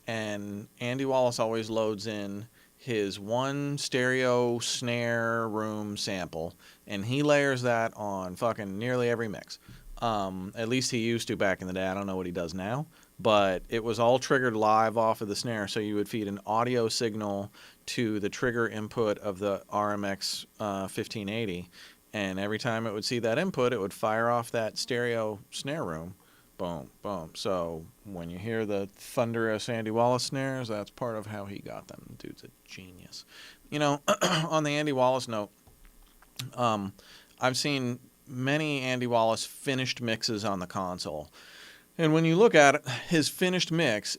and Andy Wallace always loads in his one stereo snare room sample, and he layers that on fucking nearly every mix. At least he used to back in the day. I don't know what he does now, but it was all triggered live off of the snare, so you would feed an audio signal to the trigger input of the RMX 1580, and every time it would see that input, it would fire off that stereo snare room. Boom, boom. So when you hear the thunderous Andy Wallace snares, that's part of how he got them. Dude's a genius. You know, on the Andy Wallace note, I've seen many Andy Wallace finished mixes on the console. And when you look at it, his finished mix,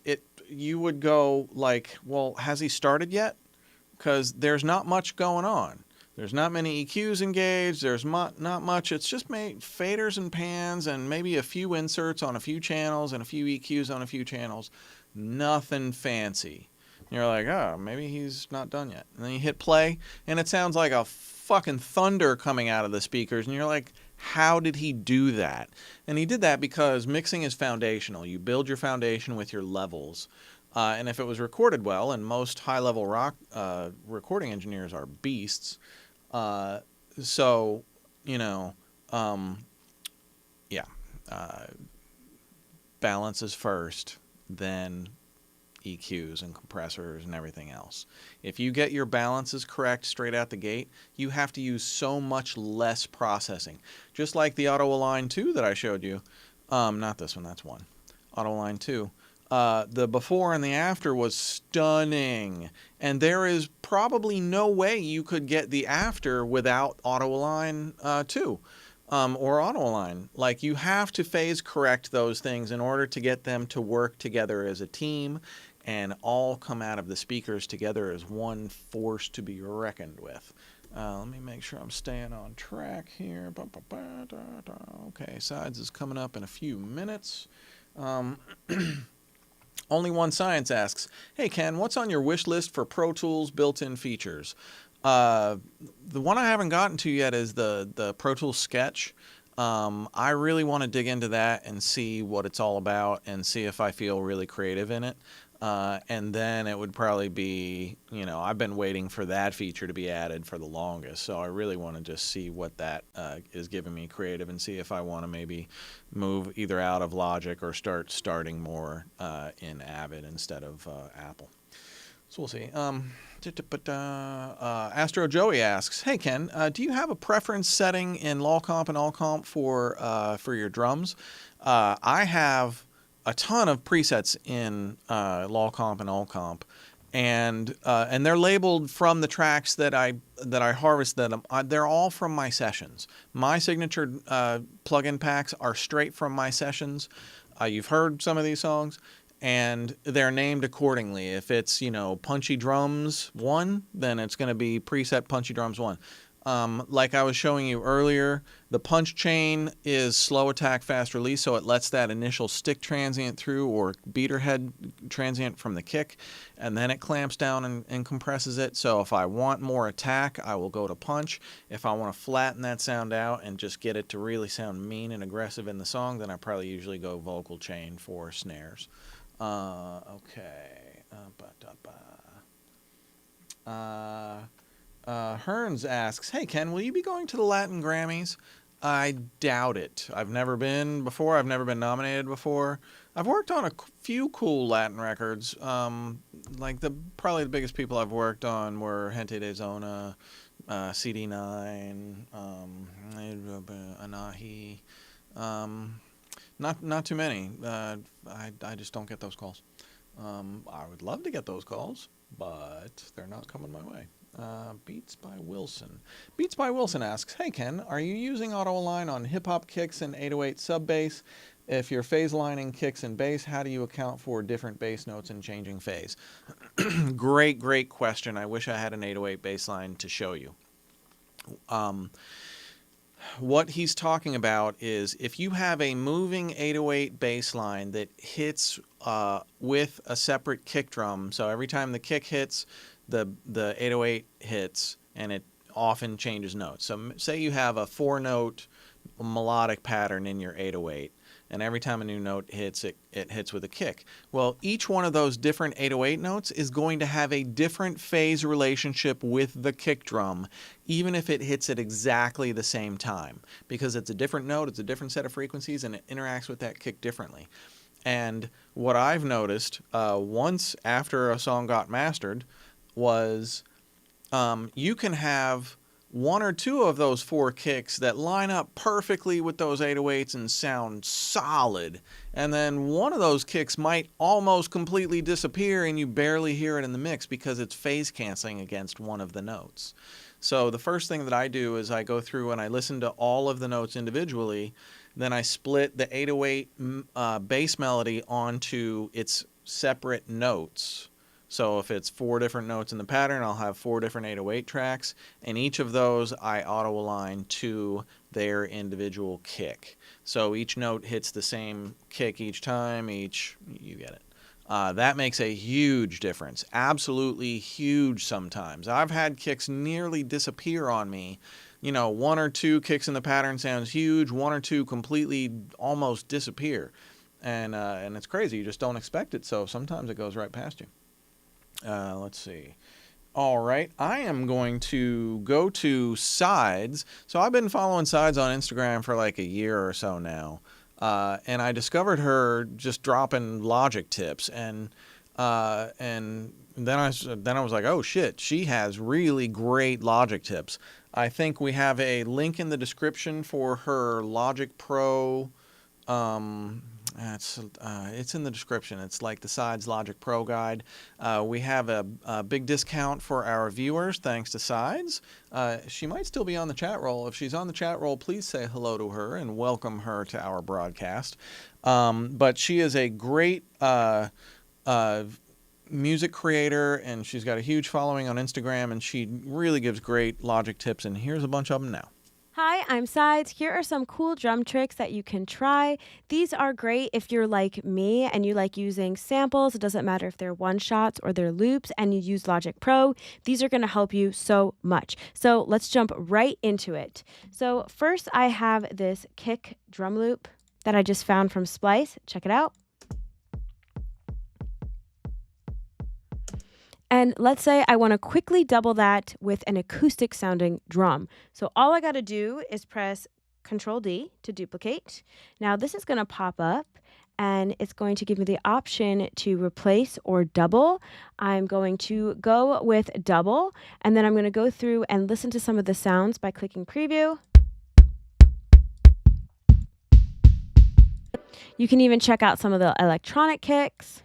you would go like, well, has he started yet? Because there's not much going on. There's not many EQs engaged. There's not much. It's just faders and pans and maybe a few inserts on a few channels and a few EQs on a few channels. Nothing fancy. You're like, oh, maybe he's not done yet. And then you hit play, and it sounds like a fucking thunder coming out of the speakers. And you're like, how did he do that? And he did that because mixing is foundational. You build your foundation with your levels. And if it was recorded well, and most high-level rock recording engineers are beasts, balance is first, then EQs and compressors and everything else. If you get your balances correct straight out the gate, you have to use so much less processing. Just like the Auto Align 2 that I showed you. Not this one, that's one. Auto Align 2. The before and the after was stunning, and there is probably no way you could get the after without Auto Align 2 or Auto Align. Like, you have to phase correct those things in order to get them to work together as a team and all come out of the speakers together as one force to be reckoned with. Let me make sure I'm staying on track here. Okay, Sides is coming up in a few minutes. Only One Science asks, hey Ken, what's on your wish list for Pro Tools built-in features? The one I haven't gotten to yet is the Pro Tools Sketch. I really want to dig into that and see what it's all about and see if I feel really creative in it. And then it would probably be, I've been waiting for that feature to be added for the longest. So I really want to just see what that is giving me creative and see if I want to maybe move either out of Logic or starting more in Avid instead of Apple. So we'll see. Astro Joey asks, hey Ken, do you have a preference setting in LOLCOMP and ALLCOMP for your drums? I have a ton of presets in LOLCOMP and ALLCOMP, and they're labeled from the tracks that I harvest. They're all from my sessions. My signature plugin packs are straight from my sessions. You've heard some of these songs, and they're named accordingly. If it's Punchy Drums 1, then it's going to be preset Punchy Drums 1. Like I was showing you earlier, the punch chain is slow attack, fast release, so it lets that initial stick transient through or beater head transient from the kick, and then it clamps down and compresses it. So if I want more attack, I will go to punch. If I want to flatten that sound out and just get it to really sound mean and aggressive in the song, then I probably usually go vocal chain for snares. Okay. Hearns asks, hey Ken, will you be going to the Latin Grammys? I doubt it. I've never been before. I've never been nominated before. I've worked on a few cool Latin records. Probably the biggest people I've worked on were Gente de Zona, CD9, Anahi. Not too many. I just don't get those calls. I would love to get those calls, but they're not coming my way. Beats by Wilson. Beats by Wilson asks, hey Ken, are you using Auto Align on hip-hop kicks and 808 sub bass? If you're phase lining kicks and bass, how do you account for different bass notes and changing phase? Great question. I wish I had an 808 bass line to show you. What he's talking about is if you have a moving 808 bass line that hits with a separate kick drum, so every time the kick hits, the 808 hits, and it often changes notes. So say you have a 4-note melodic pattern in your 808, and every time a new note hits, it hits with a kick. Well, each one of those different 808 notes is going to have a different phase relationship with the kick drum, even if it hits at exactly the same time, because it's a different note, it's a different set of frequencies, and it interacts with that kick differently. And what I've noticed once after a song got mastered was you can have 1 or 2 of those 4 kicks that line up perfectly with those 808s and sound solid. And then one of those kicks might almost completely disappear and you barely hear it in the mix because it's phase canceling against one of the notes. So the first thing that I do is I go through and I listen to all of the notes individually. Then I split the 808 bass melody onto its separate notes. So if it's 4 different notes in the pattern, I'll have 4 different 808 tracks, and each of those I auto-align to their individual kick. So each note hits the same kick each time, you get it. That makes a huge difference, absolutely huge sometimes. I've had kicks nearly disappear on me. 1 or 2 kicks in the pattern sounds huge, 1 or 2 completely almost disappear. And it's crazy, you just don't expect it, so sometimes it goes right past you. Let's see. All right, I am going to go to Sides. So I've been following Sides on Instagram for like a year or so now, and I discovered her just dropping Logic tips, and then I was like, oh shit, she has really great Logic tips. I think we have a link in the description for her Logic Pro. It's in the description. It's like the Sides Logic Pro guide. We have a big discount for our viewers thanks to Sides. She might still be on the chat roll. If she's on the chat roll, please say hello to her and welcome her to our broadcast. But she is a great music creator, and she's got a huge following on Instagram, and she really gives great Logic tips, and here's a bunch of them now. Hi, I'm Sides. Here are some cool drum tricks that you can try. These are great if you're like me and you like using samples. It doesn't matter if they're one-shots or they're loops and you use Logic Pro. These are going to help you so much. So let's jump right into it. So first I have this kick drum loop that I just found from Splice. Check it out. And let's say I want to quickly double that with an acoustic sounding drum. So all I got to do is press Control D to duplicate. Now this is going to pop up and it's going to give me the option to replace or double. I'm going to go with double, and then I'm going to go through and listen to some of the sounds by clicking preview. You can even check out some of the electronic kicks.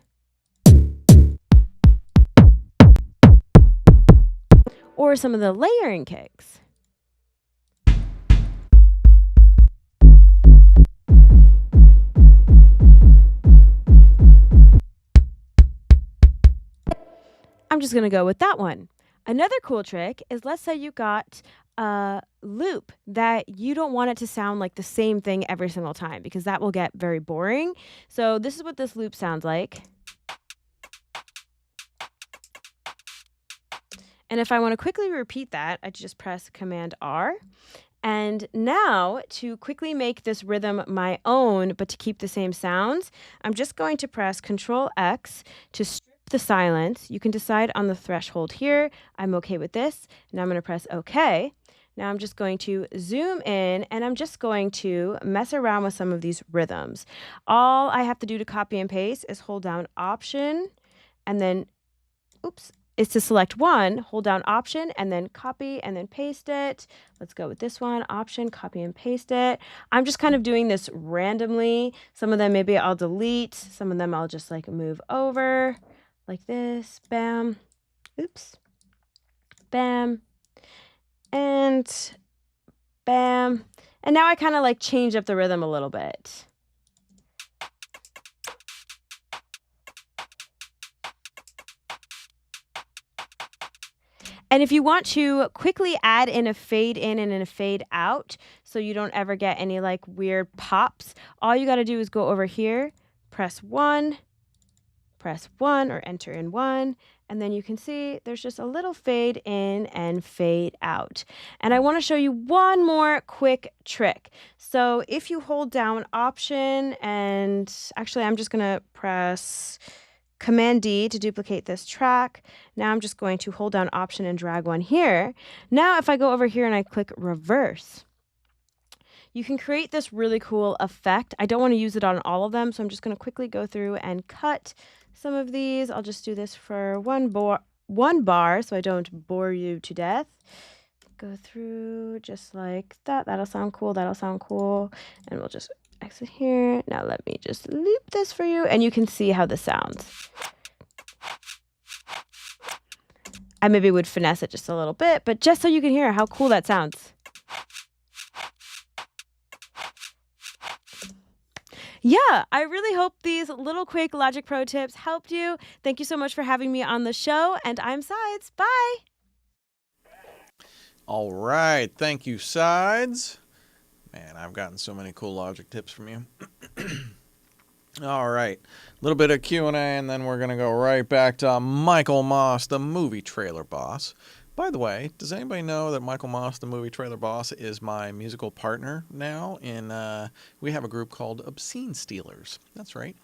Or some of the layering kicks. I'm just going to go with that one. Another cool trick is, let's say you got a loop that you don't want it to sound like the same thing every single time, because that will get very boring. So this is what this loop sounds like. And if I want to quickly repeat that, I just press Command R. And now, to quickly make this rhythm my own, but to keep the same sounds, I'm just going to press Control X to strip the silence. You can decide on the threshold here. I'm okay with this. Now I'm going to press OK. Now I'm just going to zoom in, and I'm just going to mess around with some of these rhythms. All I have to do to copy and paste is hold down Option, and then, is to select one, hold down Option, and then copy and then paste it. Let's go with this one, Option, copy and paste it. I'm just kind of doing this randomly. Some of them maybe I'll delete. Some of them I'll just like move over like this. Bam. Bam. And bam. And now I kind of like change up the rhythm a little bit. And if you want to quickly add in a fade in and a fade out, so you don't ever get any like weird pops, all you got to do is go over here, press 1, press 1 or enter in 1, and then you can see there's just a little fade in and fade out. And I want to show you one more quick trick. So if you hold down Option, and actually I'm just going to press Command D to duplicate this track. Now I'm just going to hold down Option and drag one here. Now if I go over here and I click reverse, you can create this really cool effect. I don't want to use it on all of them, so I'm just going to quickly go through and cut some of these. I'll just do this for one bar so I don't bore you to death. Go through just like that. That'll sound cool. That'll sound cool. And we'll just exit here. Now let me just loop this for you, and you can see how this sounds. I maybe would finesse it just a little bit, but just so you can hear how cool that sounds. Yeah, I really hope these little quick Logic Pro tips helped you. Thank you so much for having me on the show, and I'm Sides. Bye. All right. Thank you, Sides. Man, I've gotten so many cool Logic tips from you. All right. A little bit of Q&A, and then we're going to go right back to Michael Maas, the movie trailer boss. By the way, does anybody know that Michael Maas, the movie trailer boss, is my musical partner now? We have a group called Obscene Stealers. That's right.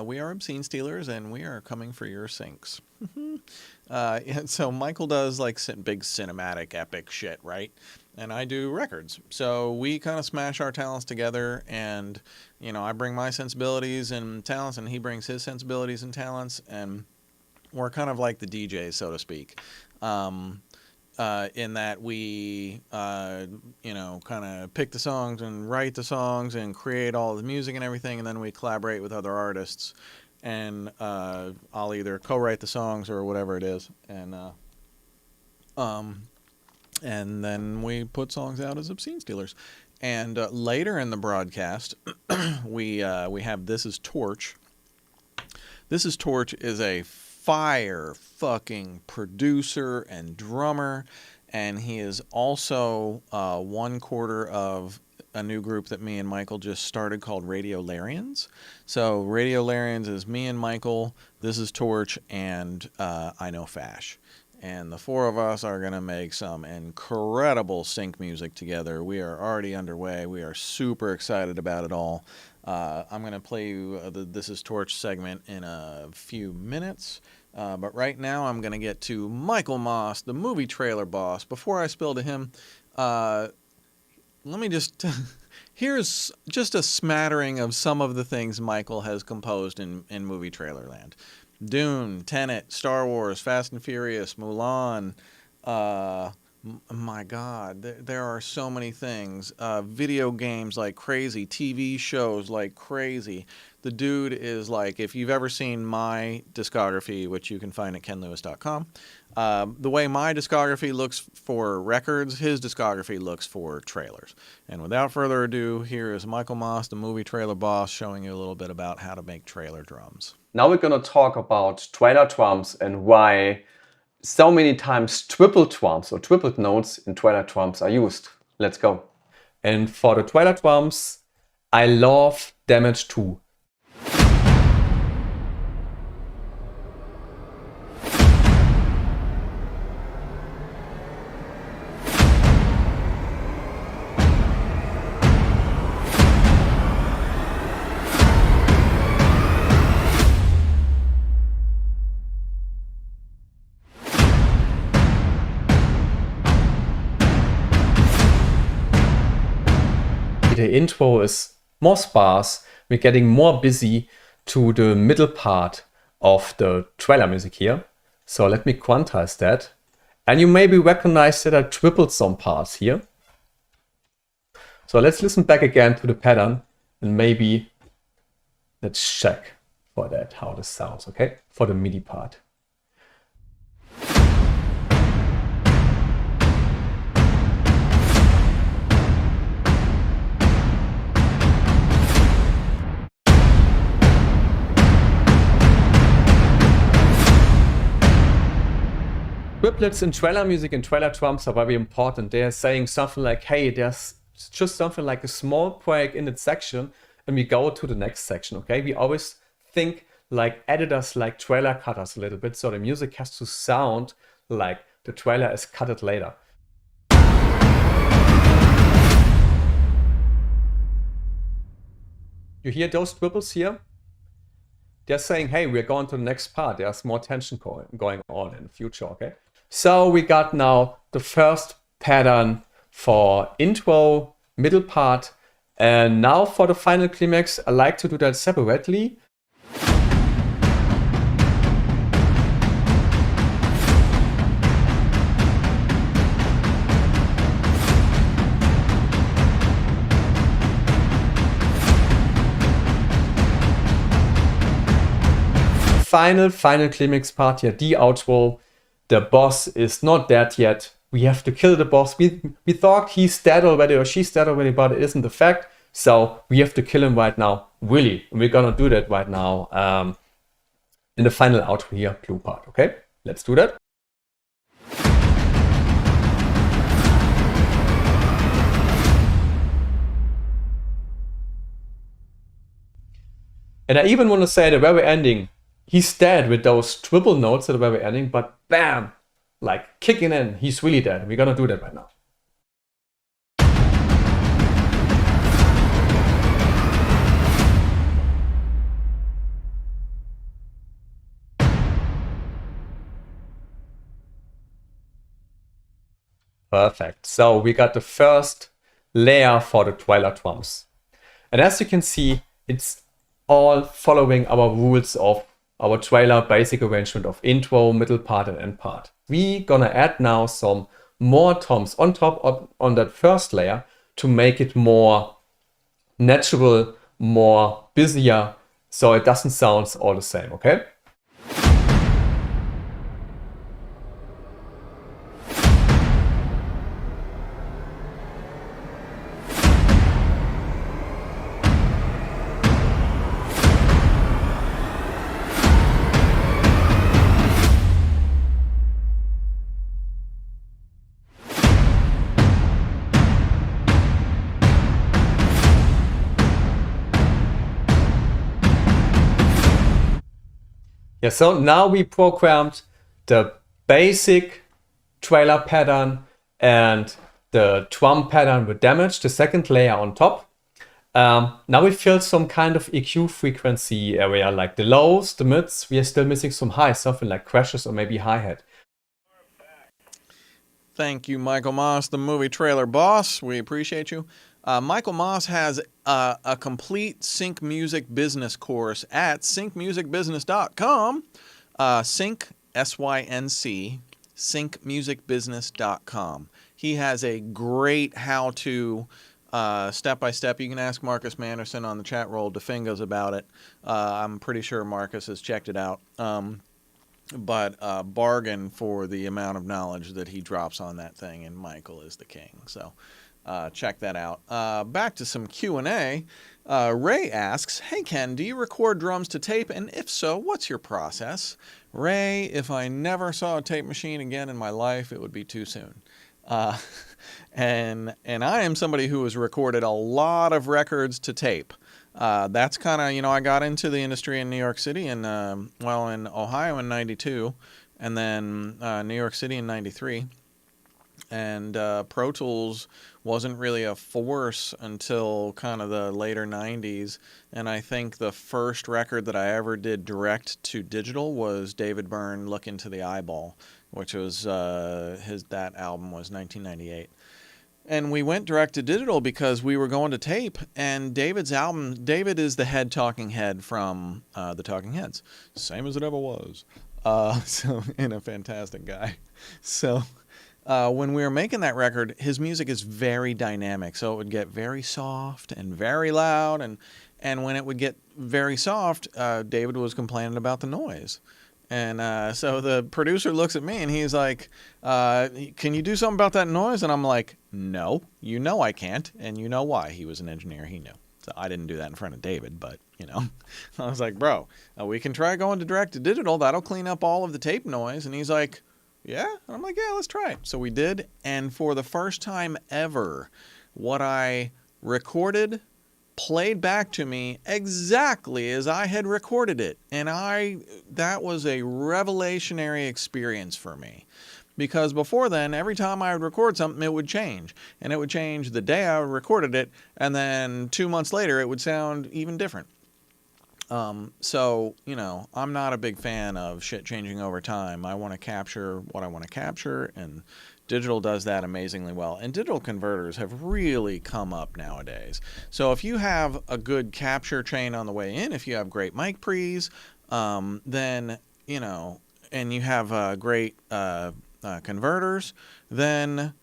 We are Obscene Stealers, and we are coming for your sinks. And so Michael does like big cinematic epic shit, right? And I do records. So we kind of smash our talents together, and I bring my sensibilities and talents, and he brings his sensibilities and talents, and we're kind of like the DJs, so to speak. In that we, kind of pick the songs and write the songs and create all the music and everything, and then we collaborate with other artists, and I'll either co-write the songs or whatever it is, and then we put songs out as Obscene Stealers. And later in the broadcast, we have This Is Torch. This Is Torch is a fire fucking producer and drummer, and he is also one quarter of a new group that me and Michael just started called Radiolarians. So Radiolarians is me and Michael, This Is Torch, and I Know Fash. And the four of us are going to make some incredible sync music together. We are already underway. We are super excited about it all. I'm going to play you the This Is Torch segment in a few minutes. But right now I'm going to get to Michael Maas, the movie trailer boss. Before I spill to him, let me just... Here's just a smattering of some of the things Michael has composed in movie trailer land. Dune, Tenet, Star Wars, Fast and Furious, Mulan. My God, there are so many things. Video games like crazy, TV shows like crazy. The dude is like, if you've ever seen my discography, which you can find at kenlewis.com, the way my discography looks for records, his discography looks for trailers. And without further ado, here is Michael Maas, the movie trailer boss, showing you a little bit about how to make trailer drums. Now we're gonna talk about trailer drums and why so many times triple drums or tripled notes in trailer drums are used. Let's go. And for the trailer drums, I love Damage 2. The intro is more sparse, we're getting more busy to the middle part of the trailer music here. So let me quantize that. And you maybe recognize that I tripled some parts here. So let's listen back again to the pattern and maybe let's check for that how this sounds, okay? For the MIDI part. Triplets in trailer music and trailer drums are very important. They're saying something like, hey, there's just something like a small break in that section and we go to the next section, okay? We always think like editors, like trailer cutters a little bit. So the music has to sound like the trailer is cutted later. You hear those dribbles here? They're saying, hey, we're going to the next part. There's more tension going on in the future, okay? So we got now the first pattern for intro, middle part, and now for the final climax, I like to do that separately. Final climax part here, the outro. The boss is not dead yet. We have to kill the boss. We thought he's dead already or she's dead already, but it isn't the fact. So we have to kill him right now, really. And we're gonna do that right now in the final outro here, blue part, okay? Let's do that. And I even want to say at the very ending, he's dead with those triple notes at the very ending, but bam, like kicking in, he's really dead. We're gonna do that right now. Perfect. So we got the first layer for the trailer drums. And as you can see, it's all following our rules of our trailer basic arrangement of intro, middle part, and end part. We're gonna add now some more toms on top on that first layer to make it more natural, more busier, so it doesn't sound all the same, okay? Yeah, so now we programmed the basic trailer pattern and the drum pattern with damage, the second layer on top. Now we filled some kind of EQ frequency area, like the lows, the mids. We are still missing some highs, something like crashes or maybe hi-hat. Thank you, Michael Maas, the movie trailer boss. We appreciate you. Michael Maas has a complete sync music business course at syncmusicbusiness.com. Sync, S-Y-N-C, syncmusicbusiness.com. He has a great how-to step-by-step. You can ask Marcus Manderson on the chat roll, DeFingos, about it. I'm pretty sure Marcus has checked it out. But bargain for the amount of knowledge that he drops on that thing, and Michael is the king. So check that out. Back to some Q&A. Ray asks, hey Ken, do you record drums to tape? And if so, what's your process? Ray, if I never saw a tape machine again in my life, it would be too soon. And I am somebody who has recorded a lot of records to tape. That's kind of, I got into the industry in New York City and, in Ohio in 92, and then New York City in 93. And Pro Tools wasn't really a force until kind of the later 90s. And I think the first record that I ever did direct to digital was David Byrne, Look Into the Eyeball, which was that album was 1998. And we went direct to digital because we were going to tape, and David's album, David is the head talking head from the Talking Heads, same as it ever was. And a fantastic guy. So when we were making that record, his music is very dynamic. So it would get very soft and very loud. And when it would get very soft, David was complaining about the noise. And so the producer looks at me and he's like, can you do something about that noise? And I'm like, no, I can't. And you know why. He was an engineer. He knew. So I didn't do that in front of David, but, I was like, bro, we can try going to direct to digital. That'll clean up all of the tape noise. And he's like, yeah. And I'm like, yeah, let's try it. So we did. And for the first time ever, what I recorded played back to me exactly as I had recorded it. And that was a revelationary experience for me. Because before then, every time I would record something, it would change. And it would change the day I recorded it, and then 2 months later, it would sound even different. So, I'm not a big fan of shit changing over time. I want to capture what I want to capture, and digital does that amazingly well. And digital converters have really come up nowadays. So if you have a good capture chain on the way in, if you have great mic pre's, then, and you have great converters, then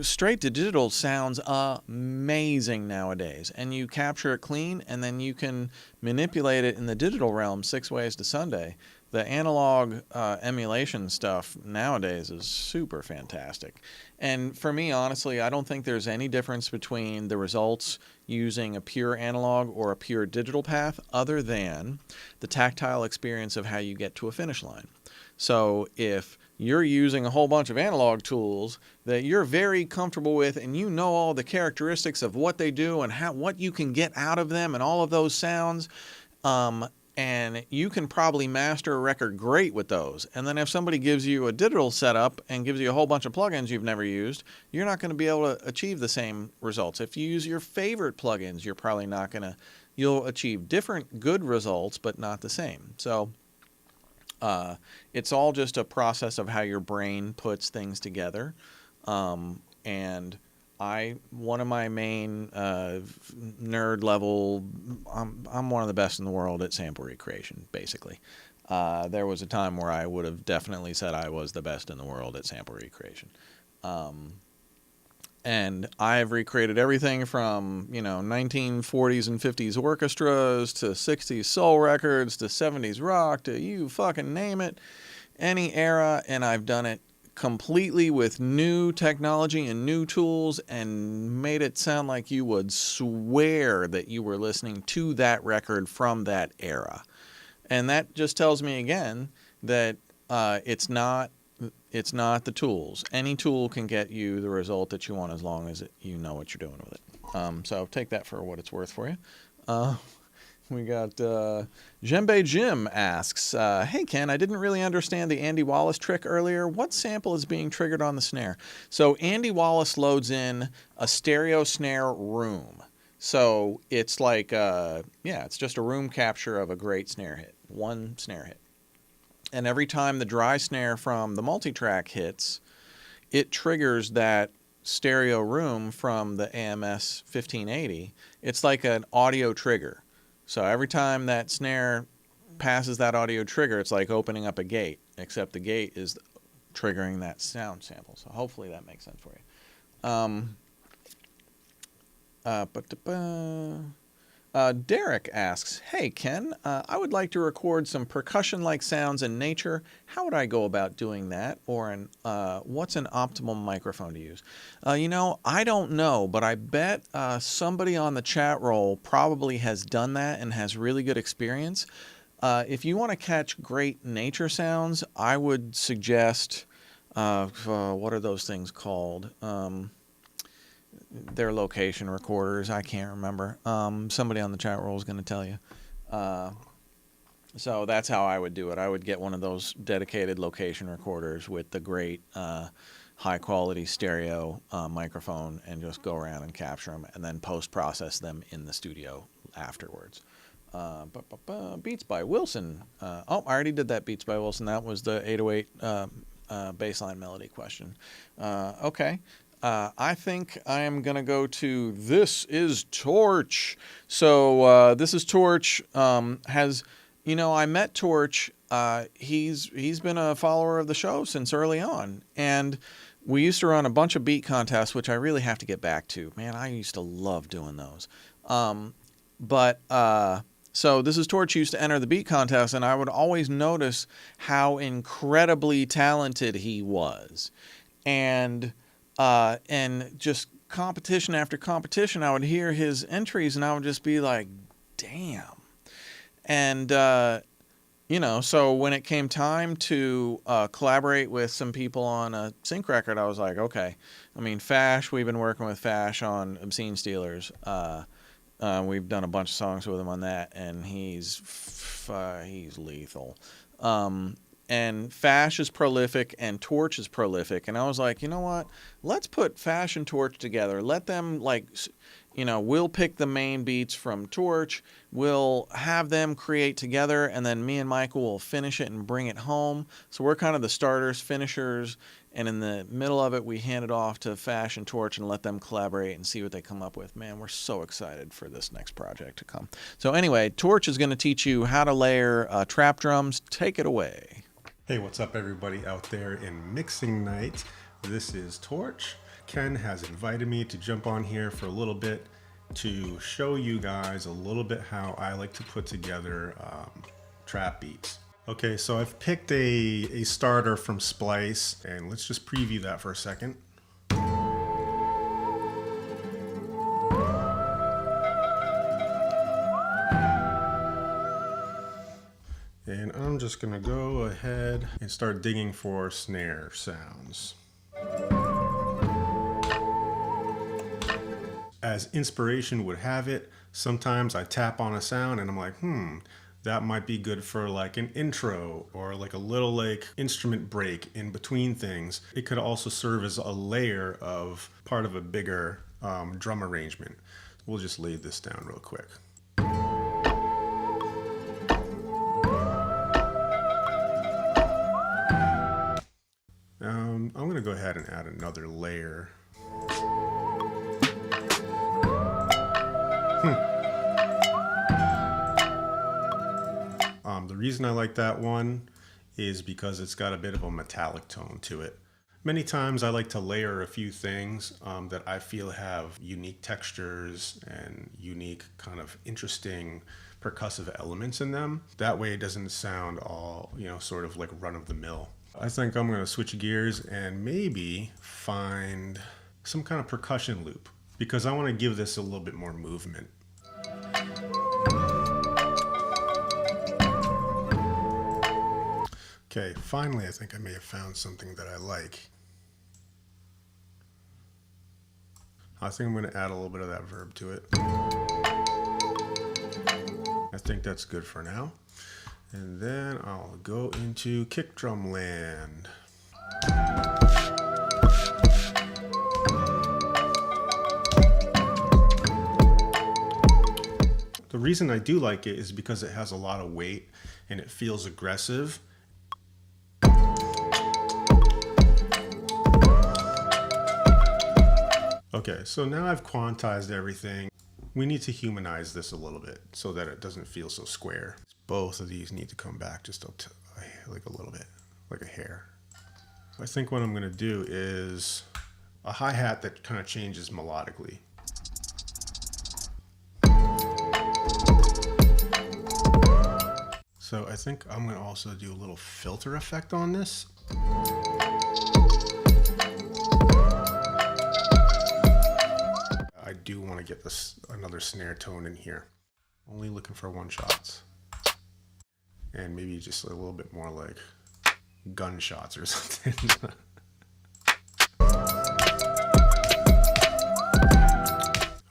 straight to digital sounds amazing nowadays. And you capture it clean, and then you can manipulate it in the digital realm 6 ways to Sunday. The analog emulation stuff nowadays is super fantastic. And for me, honestly, I don't think there's any difference between the results using a pure analog or a pure digital path other than the tactile experience of how you get to a finish line. So if you're using a whole bunch of analog tools that you're very comfortable with, and you know all the characteristics of what they do and what you can get out of them and all of those sounds, and you can probably master a record great with those. And then if somebody gives you a digital setup and gives you a whole bunch of plugins you've never used, you're not going to be able to achieve the same results. If you use your favorite plugins, you're probably not going to, you'll achieve different good results, but not the same. So it's all just a process of how your brain puts things together. And one of my main nerd level, I'm one of the best in the world at sample recreation, basically. There was a time where I would have definitely said I was the best in the world at sample recreation. And I've recreated everything from, 1940s and 50s orchestras to 60s soul records to 70s rock to you fucking name it, any era, and I've done it completely with new technology and new tools and made it sound like you would swear that you were listening to that record from that era. And that just tells me again that it's not the tools. Any tool can get you the result that you want as long as you know what you're doing with it. So take that for what it's worth for you. We got Djembe Jim asks, hey Ken, I didn't really understand the Andy Wallace trick earlier. What sample is being triggered on the snare? So Andy Wallace loads in a stereo snare room. So it's like, it's just a room capture of a great snare hit, one snare hit. And every time the dry snare from the multitrack hits, it triggers that stereo room from the AMS 1580. It's like an audio trigger. So every time that snare passes that audio trigger, it's like opening up a gate, except the gate is triggering that sound sample. So hopefully that makes sense for you. Derek asks, hey Ken, I would like to record some percussion-like sounds in nature. How would I go about doing that? Or what's an optimal microphone to use? I don't know, but I bet somebody on the chat roll probably has done that and has really good experience. If you want to catch great nature sounds, I would suggest, what are those things called? Their location recorders. I can't remember. Somebody on the chat roll is going to tell you. So that's how I would do it. I would get one of those dedicated location recorders with the great high quality stereo microphone and just go around and capture them and then post-process them in the studio afterwards. Beats by Wilson. I already did that Beats by Wilson. That was the 808 bassline melody question. Okay. I think I am going to go to This Is Torch. So This Is Torch has, I met Torch. He's been a follower of the show since early on. And we used to run a bunch of beat contests, which I really have to get back to. Man, I used to love doing those. So This Is Torch used to enter the beat contest, and I would always notice how incredibly talented he was. And just competition after competition, I would hear his entries and I would just be like, damn. And, so when it came time to collaborate with some people on a sync record, I was like, okay. I mean, Fash, we've been working with Fash on Obscene Stealers. We've done a bunch of songs with him on that, and he's lethal. And Fash is prolific and Torch is prolific. And I was like, you know what? Let's put Fash and Torch together. Let them, like, you know, we'll pick the main beats from Torch. We'll have them create together, and then me and Michael will finish it and bring it home. So we're kind of the starters, finishers, and in the middle of it, we hand it off to Fash and Torch and let them collaborate and see what they come up with. Man, we're so excited for this next project to come. So anyway, Torch is going to teach you how to layer trap drums. Take it away. Hey, what's up everybody out there in mixing night? This is Torch. Ken has invited me to jump on here for a little bit to show you guys a little bit how I like to put together trap beats. Okay, so I've picked a starter from Splice, and let's just preview that for a second. And I'm just gonna go ahead and start digging for snare sounds. As inspiration would have it, sometimes I tap on a sound and I'm like, that might be good for like an intro or like a little like instrument break in between things. It could also serve as a layer of part of a bigger drum arrangement. We'll just lay this down real quick. I'm gonna go ahead and add another layer. The reason I like that one is because it's got a bit of a metallic tone to it. Many times I like to layer a few things that I feel have unique textures and unique kind of interesting percussive elements in them. That way it doesn't sound all, you know, sort of like run-of-the-mill. I think I'm going to switch gears and maybe find some kind of percussion loop because I want to give this a little bit more movement. Okay, finally I think I may have found something that I like. I think I'm going to add a little bit of that verb to it. I think that's good for now. And then I'll go into kick drum land. The reason I do like it is because it has a lot of weight and it feels aggressive. Okay, so now I've quantized everything. We need to humanize this a little bit so that it doesn't feel so square. Both of these need to come back just like a little bit, like a hair. I think what I'm gonna do is a hi-hat that kind of changes melodically. So I think I'm gonna also do a little filter effect on this. I do want to get this another snare tone in here. Only looking for one shots. And maybe just a little bit more like gunshots or something.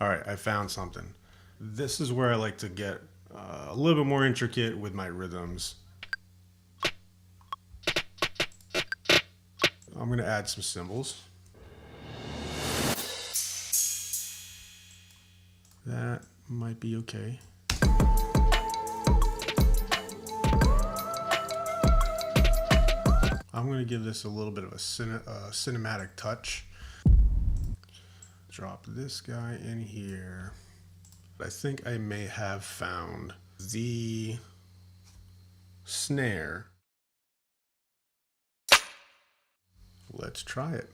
All right, I found something. This is where I like to get a little bit more intricate with my rhythms. I'm gonna add some cymbals. That might be okay. I'm going to give this a little bit of a cinematic touch. Drop this guy in here. I think I may have found the snare. Let's try it.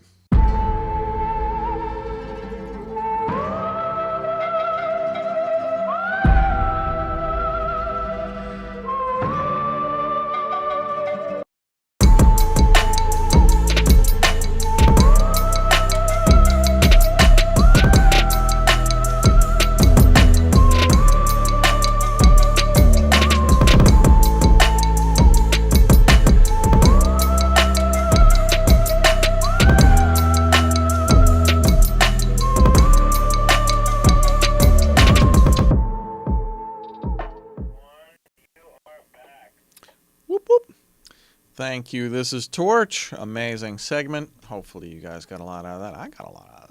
Thank you. This is Torch. Amazing segment. Hopefully you guys got a lot out of that. I got a lot out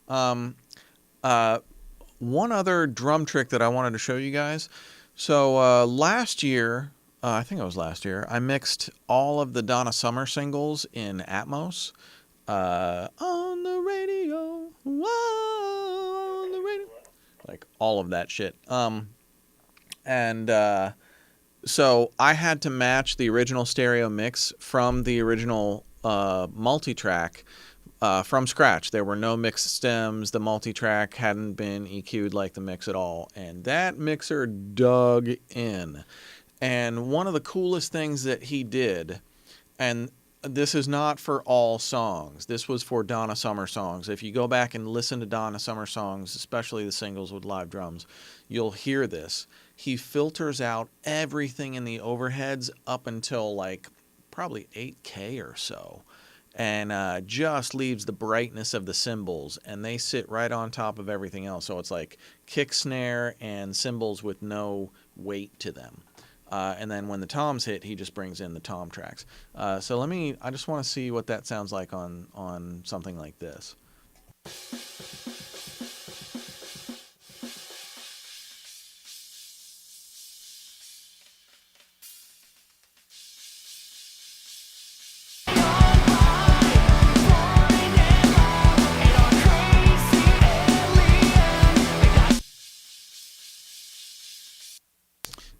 of that. One other drum trick that I wanted to show you guys. So last year, I think it was last year, I mixed all of the Donna Summer singles in ATMOS. On the radio, whoa, on the radio. Like all of that shit. So I had to match the original stereo mix from the original multi-track from scratch. There were no mixed stems. The multi-track hadn't been EQ'd like the mix at all. And that mixer dug in. And one of the coolest things that he did, and this is not for all songs. This was for Donna Summer songs. If you go back and listen to Donna Summer songs, especially the singles with live drums, you'll hear this. He filters out everything in the overheads up until like probably 8K or so, and just leaves the brightness of the cymbals, and they sit right on top of everything else. So it's like kick, snare, and cymbals with no weight to them. And then when the toms hit, he just brings in the tom tracks. So I just want to see what that sounds like on something like this.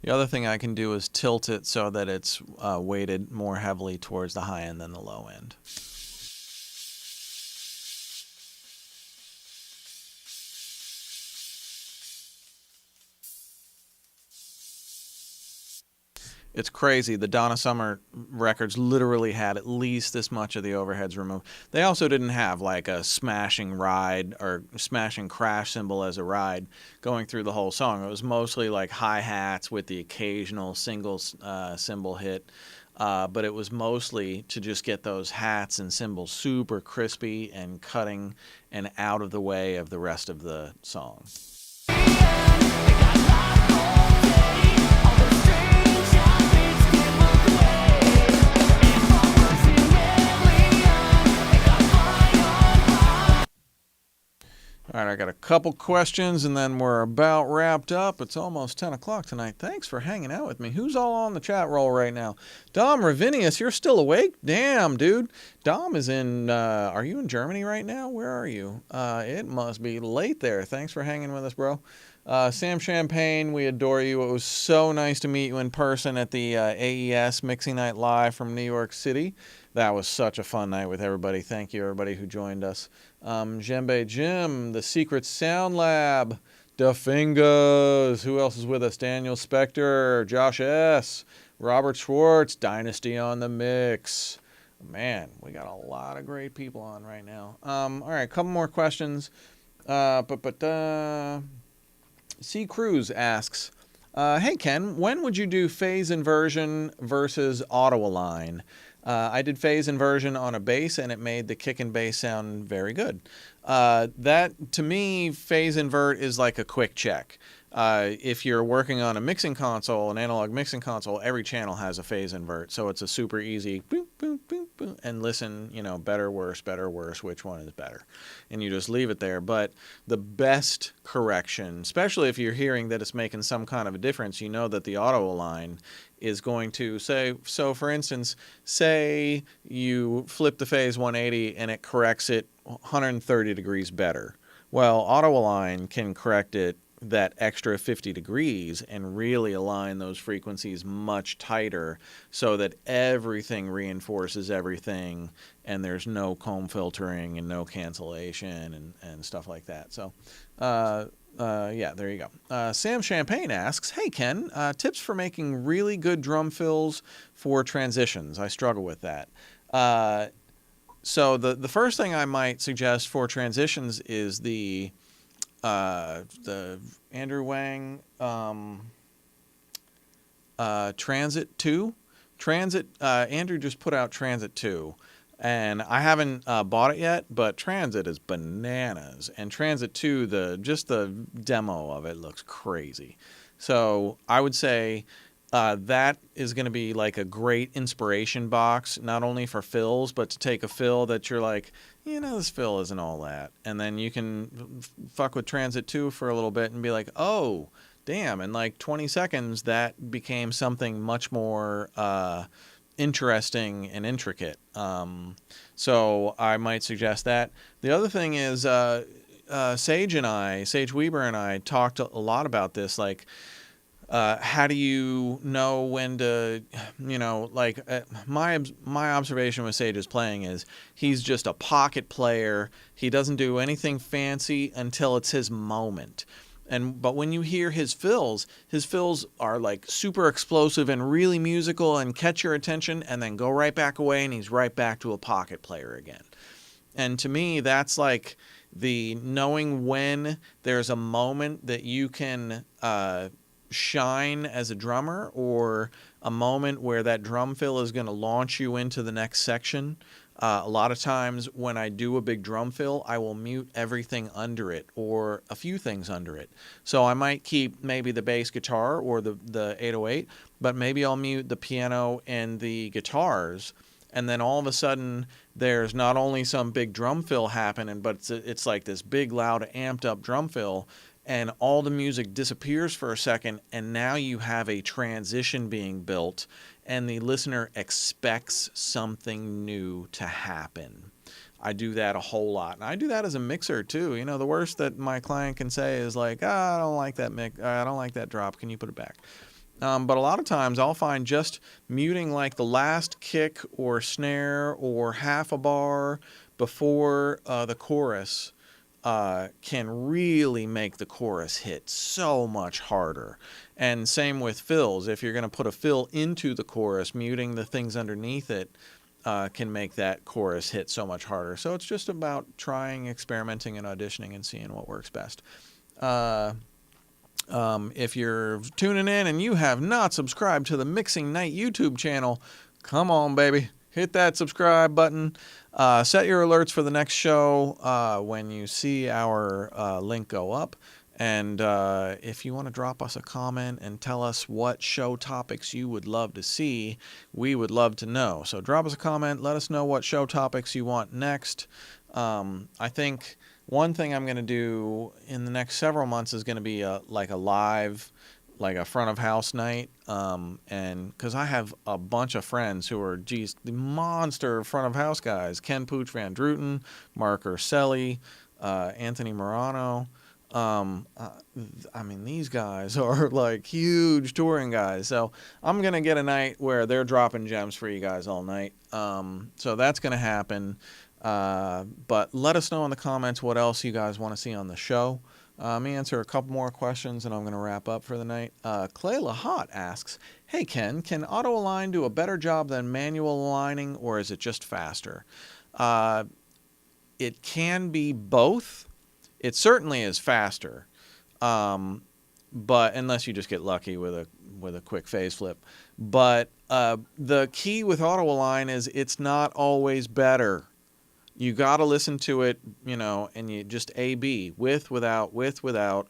The other thing I can do is tilt it so that it's weighted more heavily towards the high end than the low end. It's crazy. The Donna Summer records literally had at least this much of the overheads removed. They also didn't have like a smashing ride or smashing crash cymbal as a ride going through the whole song. It was mostly like hi-hats with the occasional single cymbal hit. But it was mostly to just get those hats and cymbals super crispy and cutting and out of the way of the rest of the song. All right, I got a couple questions, and then we're about wrapped up. It's almost 10 o'clock tonight. Thanks for hanging out with me. Who's all on the chat roll right now? Dom Ravinius, you're still awake? Damn, dude. Dom is in, are you in Germany right now? Where are you? It must be late there. Thanks for hanging with us, bro. Sam Champagne, we adore you. It was so nice to meet you in person at the AES Mixing Night Live from New York City. That was such a fun night with everybody. Thank you, everybody who joined us. Djembe Jim, The Secret Sound Lab, Da Fingers, who else is with us? Daniel Spector, Josh S., Robert Schwartz, Dynasty on the Mix. Man, we got a lot of great people on right now. All right, a couple more questions. C. Cruz asks, hey, Ken, when would you do phase inversion versus auto align? I did phase inversion on a bass, and it made the kick and bass sound very good. That, to me, phase invert is like a quick check. If you're working on a mixing console, an analog mixing console, every channel has a phase invert. So it's a super easy boop, boop, boop, boop, and listen, better, worse, which one is better. And you just leave it there. But the best correction, especially if you're hearing that it's making some kind of a difference, you know that the auto align is going to say, so for instance, say you flip the phase 180 and it corrects it 130 degrees better. Well, auto align can correct it that extra 50 degrees and really align those frequencies much tighter so that everything reinforces everything and there's no comb filtering and no cancellation and stuff like that. So yeah, there you go. Sam Champagne asks, hey Ken, tips for making really good drum fills for transitions. I struggle with that. So the first thing I might suggest for transitions is the Andrew Wang Transit 2. Andrew just put out Transit 2. And I haven't bought it yet, but Transit is bananas. And Transit 2, just the demo of it looks crazy. So I would say that is going to be like a great inspiration box, not only for fills, but to take a fill that you're like, this fill isn't all that. And then you can fuck with Transit 2 for a little bit and be like, oh, damn. In like 20 seconds, that became something much more interesting and intricate. So I might suggest that. The other thing is Sage Weeber and I talked a lot about this, like, how do you know when to, my observation with Sage's playing is he's just a pocket player. He doesn't do anything fancy until it's his moment. But when you hear his fills are like super explosive and really musical and catch your attention and then go right back away and he's right back to a pocket player again. And to me, that's like the knowing when there's a moment that you can shine as a drummer, or a moment where that drum fill is going to launch you into the next section. A lot of times when I do a big drum fill, I will mute everything under it or a few things under it. So I might keep maybe the bass guitar or the 808, but maybe I'll mute the piano and the guitars. And then all of a sudden, there's not only some big drum fill happening, but it's like this big, loud, amped up drum fill. And all the music disappears for a second, and now you have a transition being built, and the listener expects something new to happen. I do that a whole lot. And I do that as a mixer, too. The worst that my client can say is like, I don't like that mix. I don't like that drop. Can you put it back? But a lot of times I'll find just muting like the last kick or snare or half a bar before the chorus can really make the chorus hit so much harder. And same with fills. If you're going to put a fill into the chorus, muting the things underneath it can make that chorus hit so much harder. So it's just about trying, experimenting, and auditioning and seeing what works best. If you're tuning in and you have not subscribed to the Mixing Night YouTube channel, come on, baby. Hit that subscribe button. Set your alerts for the next show when you see our link go up. And if you want to drop us a comment and tell us what show topics you would love to see, we would love to know. So drop us a comment. Let us know what show topics you want next. I think one thing I'm going to do in the next several months is going to be like a live, like a front of house night, and because I have a bunch of friends who are the monster front of house guys: Ken Pooch Van Druten, Mark Urselli, Anthony Morano. These guys are like huge touring guys. So I'm gonna get a night where they're dropping gems for you guys all night. So that's gonna happen. But let us know in the comments what else you guys want to see on the show. Let me answer a couple more questions and I'm going to wrap up for the night. Clay Lahat asks, hey Ken, can auto align do a better job than manual aligning, or is it just faster? It can be both. It certainly is faster, but unless you just get lucky with a quick phase flip. But the key with auto align is it's not always better. You got to listen to it, and you just A/B, with, without,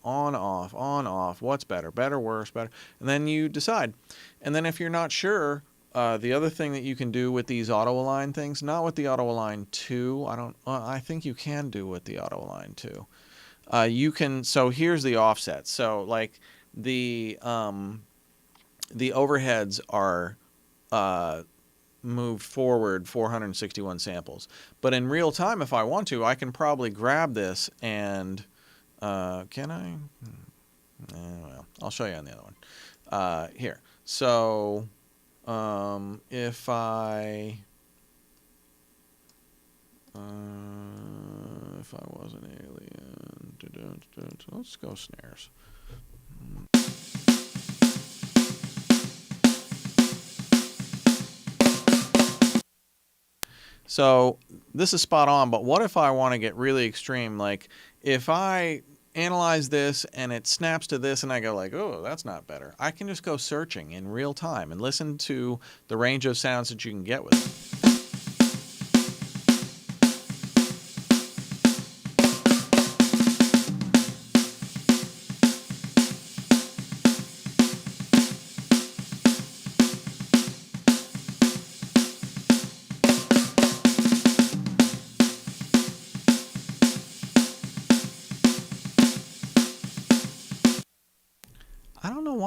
on, off, what's better, worse, better, and then you decide. And then if you're not sure, the other thing that you can do with these auto align things, not with the auto align 2, I think you can do with the auto align 2. You can, so here's the offset. So like the overheads are moved forward 461 samples. But in real time, if I want to, I can probably grab this and, can I? Well, I'll show you on the other one. Here. So, if I was an alien, let's go snares. So this is spot on, but what if I want to get really extreme? Like if I analyze this and it snaps to this and I go like, oh, that's not better. I can just go searching in real time and listen to the range of sounds that you can get with it.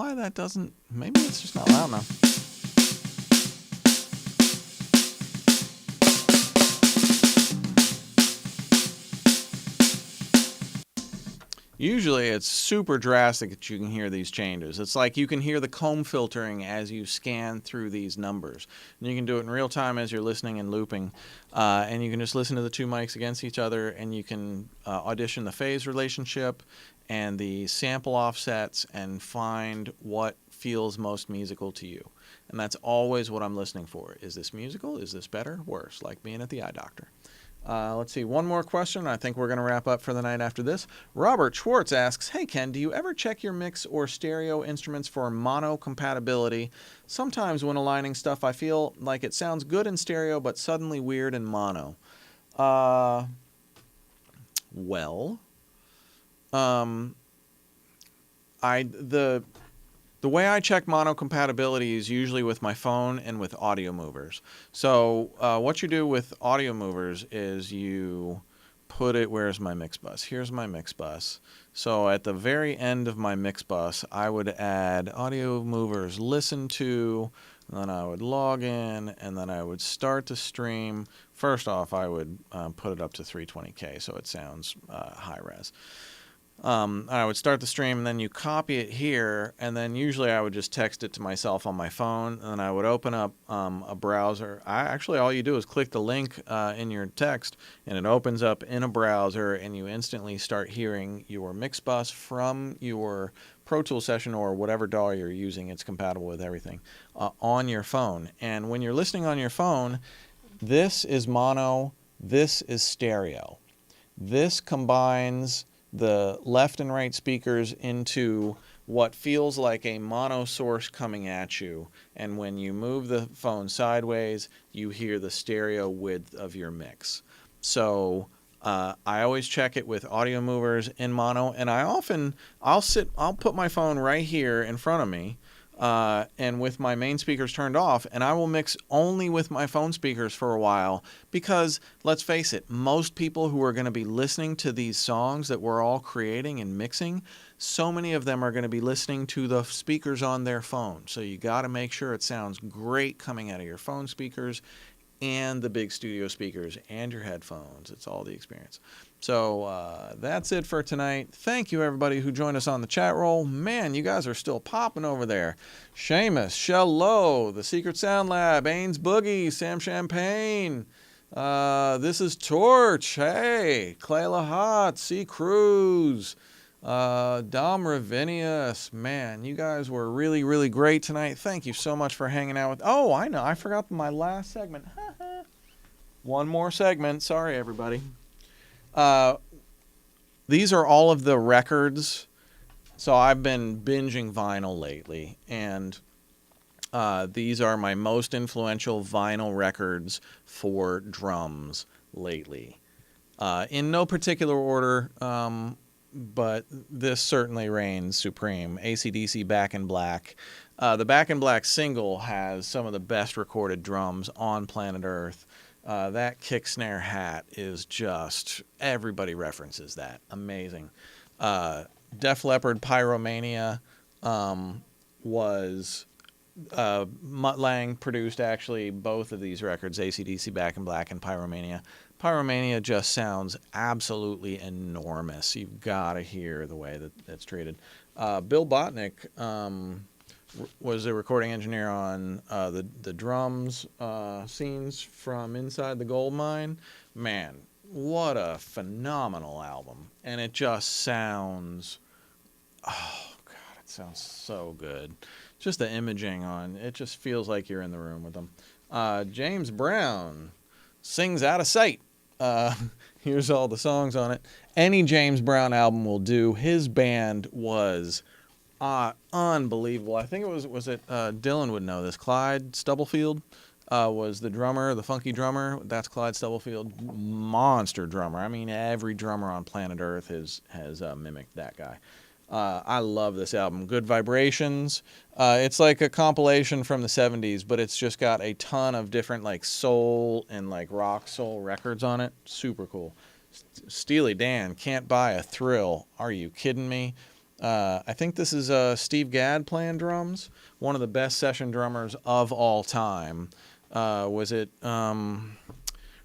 why that doesn't, maybe it's just not loud enough. Usually it's super drastic that you can hear these changes. It's like you can hear the comb filtering as you scan through these numbers. And you can do it in real time as you're listening and looping. And you can just listen to the two mics against each other, and you can audition the phase relationship and the sample offsets and find what feels most musical to you. And that's always what I'm listening for. Is this musical? Is this better? Worse? Like being at the eye doctor. Let's see, one more question. I think we're going to wrap up for the night after this. Robert Schwartz asks, hey Ken, do you ever check your mix or stereo instruments for mono compatibility? Sometimes when aligning stuff, I feel like it sounds good in stereo, but suddenly weird in mono. The way I check mono compatibility is usually with my phone and with audio movers. So what you do with audio movers is you put it, where's my mix bus? Here's my mix bus. So at the very end of my mix bus, I would add audio movers listen to, and then I would log in, and then I would start the stream. First off, I would put it up to 320K so it sounds high res. I would start the stream, and then you copy it here, and then usually I would just text it to myself on my phone, and then I would open up a browser. Actually, all you do is click the link in your text, and it opens up in a browser, and you instantly start hearing your mix bus from your Pro Tools session or whatever DAW you're using. It's compatible with everything on your phone. And when you're listening on your phone, this is mono, this is stereo. This combines the left and right speakers into what feels like a mono source coming at you. And when you move the phone sideways, you hear the stereo width of your mix. So I always check it with audio movers in mono, and I'll put my phone right here in front of me, and with my main speakers turned off, and I will mix only with my phone speakers for a while, because let's face it, most people who are going to be listening to these songs that we're all creating and mixing, so many of them are going to be listening to the speakers on their phone. So you got to make sure it sounds great coming out of your phone speakers and the big studio speakers and your headphones. It's all the experience. So that's it for tonight. Thank you, everybody who joined us on the chat roll. Man, you guys are still popping over there. Seamus, Shell Low, The Secret Sound Lab, Ains Boogie, Sam Champagne. This is Torch. Hey, Clay Lahat, C. Cruz, Dom Ravinius. Man, you guys were really, really great tonight. Thank you so much for hanging out with. Oh, I know. I forgot my last segment. One more segment. Sorry, everybody. These are all of the records. So I've been binging vinyl lately, and these are my most influential vinyl records for drums lately. In no particular order, but this certainly reigns supreme. AC/DC Back in Black. The Back in Black single has some of the best recorded drums on planet Earth. That kick snare hat is just, everybody references that. Amazing. Def Leppard Pyromania was Mutt Lange produced actually both of these records, AC/DC Back in Black and Pyromania. Pyromania just sounds absolutely enormous. You've got to hear the way that that's treated. Bill Botnick was a recording engineer on the drums scenes from Inside the Gold Mine. Man, what a phenomenal album. And it just sounds, oh God, it sounds so good. Just the imaging on, it just feels like you're in the room with them. James Brown sings Out of Sight. Here's all the songs on it. Any James Brown album will do. His band was unbelievable. I think it was Dylan would know this. Clyde Stubblefield was the drummer, the funky drummer. That's Clyde Stubblefield, monster drummer. I mean, every drummer on planet Earth has mimicked that guy. I love this album. Good Vibrations. It's like a compilation from the 70s, but it's just got a ton of different like soul and like rock soul records on it. Super cool. Steely Dan, Can't Buy a Thrill. Are you kidding me? I think this is Steve Gadd playing drums, one of the best session drummers of all time. Was it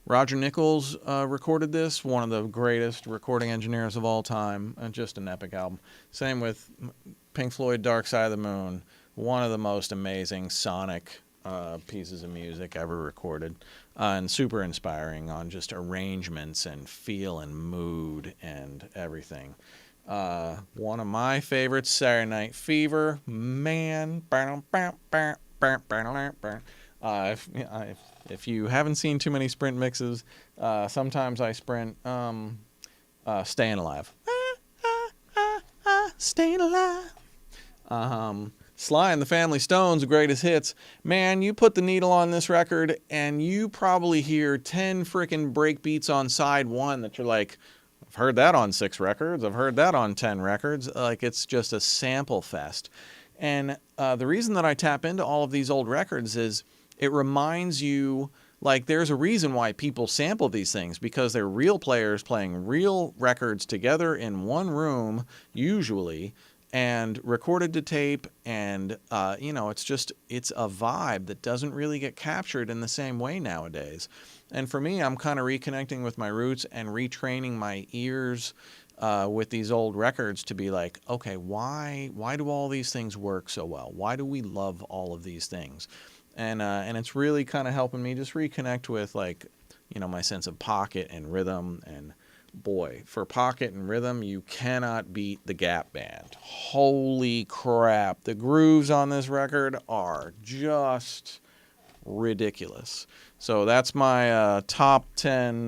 Roger Nichols recorded this? One of the greatest recording engineers of all time, and just an epic album. Same with Pink Floyd, Dark Side of the Moon, one of the most amazing sonic pieces of music ever recorded, and super inspiring on just arrangements and feel and mood and everything. One of my favorites, Saturday Night Fever, man. If you haven't seen too many Sprint mixes, sometimes I sprint Staying Alive. Staying Alive. Sly and the Family Stone's greatest hits. Man, you put the needle on this record and you probably hear 10 freaking break beats on side one that you're like, I've heard that on 6 records. I've heard that on 10 records. Like, it's just a sample fest. And the reason that I tap into all of these old records is it reminds you, like, there's a reason why people sample these things, because they're real players playing real records together in one room, usually, and recorded to tape. And, it's a vibe that doesn't really get captured in the same way nowadays. And for me, I'm kind of reconnecting with my roots and retraining my ears with these old records to be like, okay, why do all these things work so well? Why do we love all of these things? And it's really kind of helping me just reconnect with, like, my sense of pocket and rhythm. And boy, for pocket and rhythm, you cannot beat the Gap Band. Holy crap. The grooves on this record are just ridiculous. So that's my top 10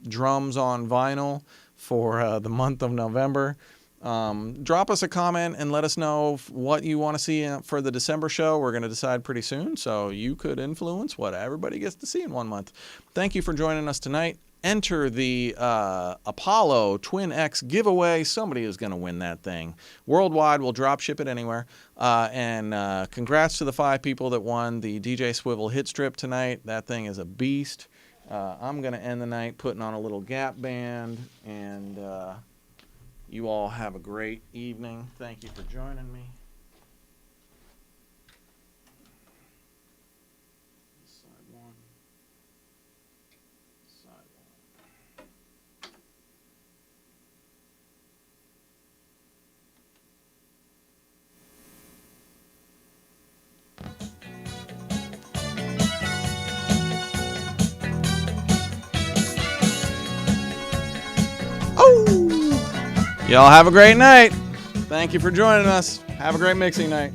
drums on vinyl for the month of November. Drop us a comment and let us know what you want to see for the December show. We're going to decide pretty soon, so you could influence what everybody gets to see in 1 month. Thank you for joining us tonight. Enter the Apollo Twin X giveaway. Somebody is going to win that thing. Worldwide, we'll drop ship it anywhere. And congrats to the 5 people that won the DJ Swivel hit strip tonight. That thing is a beast. I'm going to end the night putting on a little Gap Band. And you all have a great evening. Thank you for joining me. Side one. Side one. Oh! Y'all have a great night. Thank you for joining us. Have a great mixing night.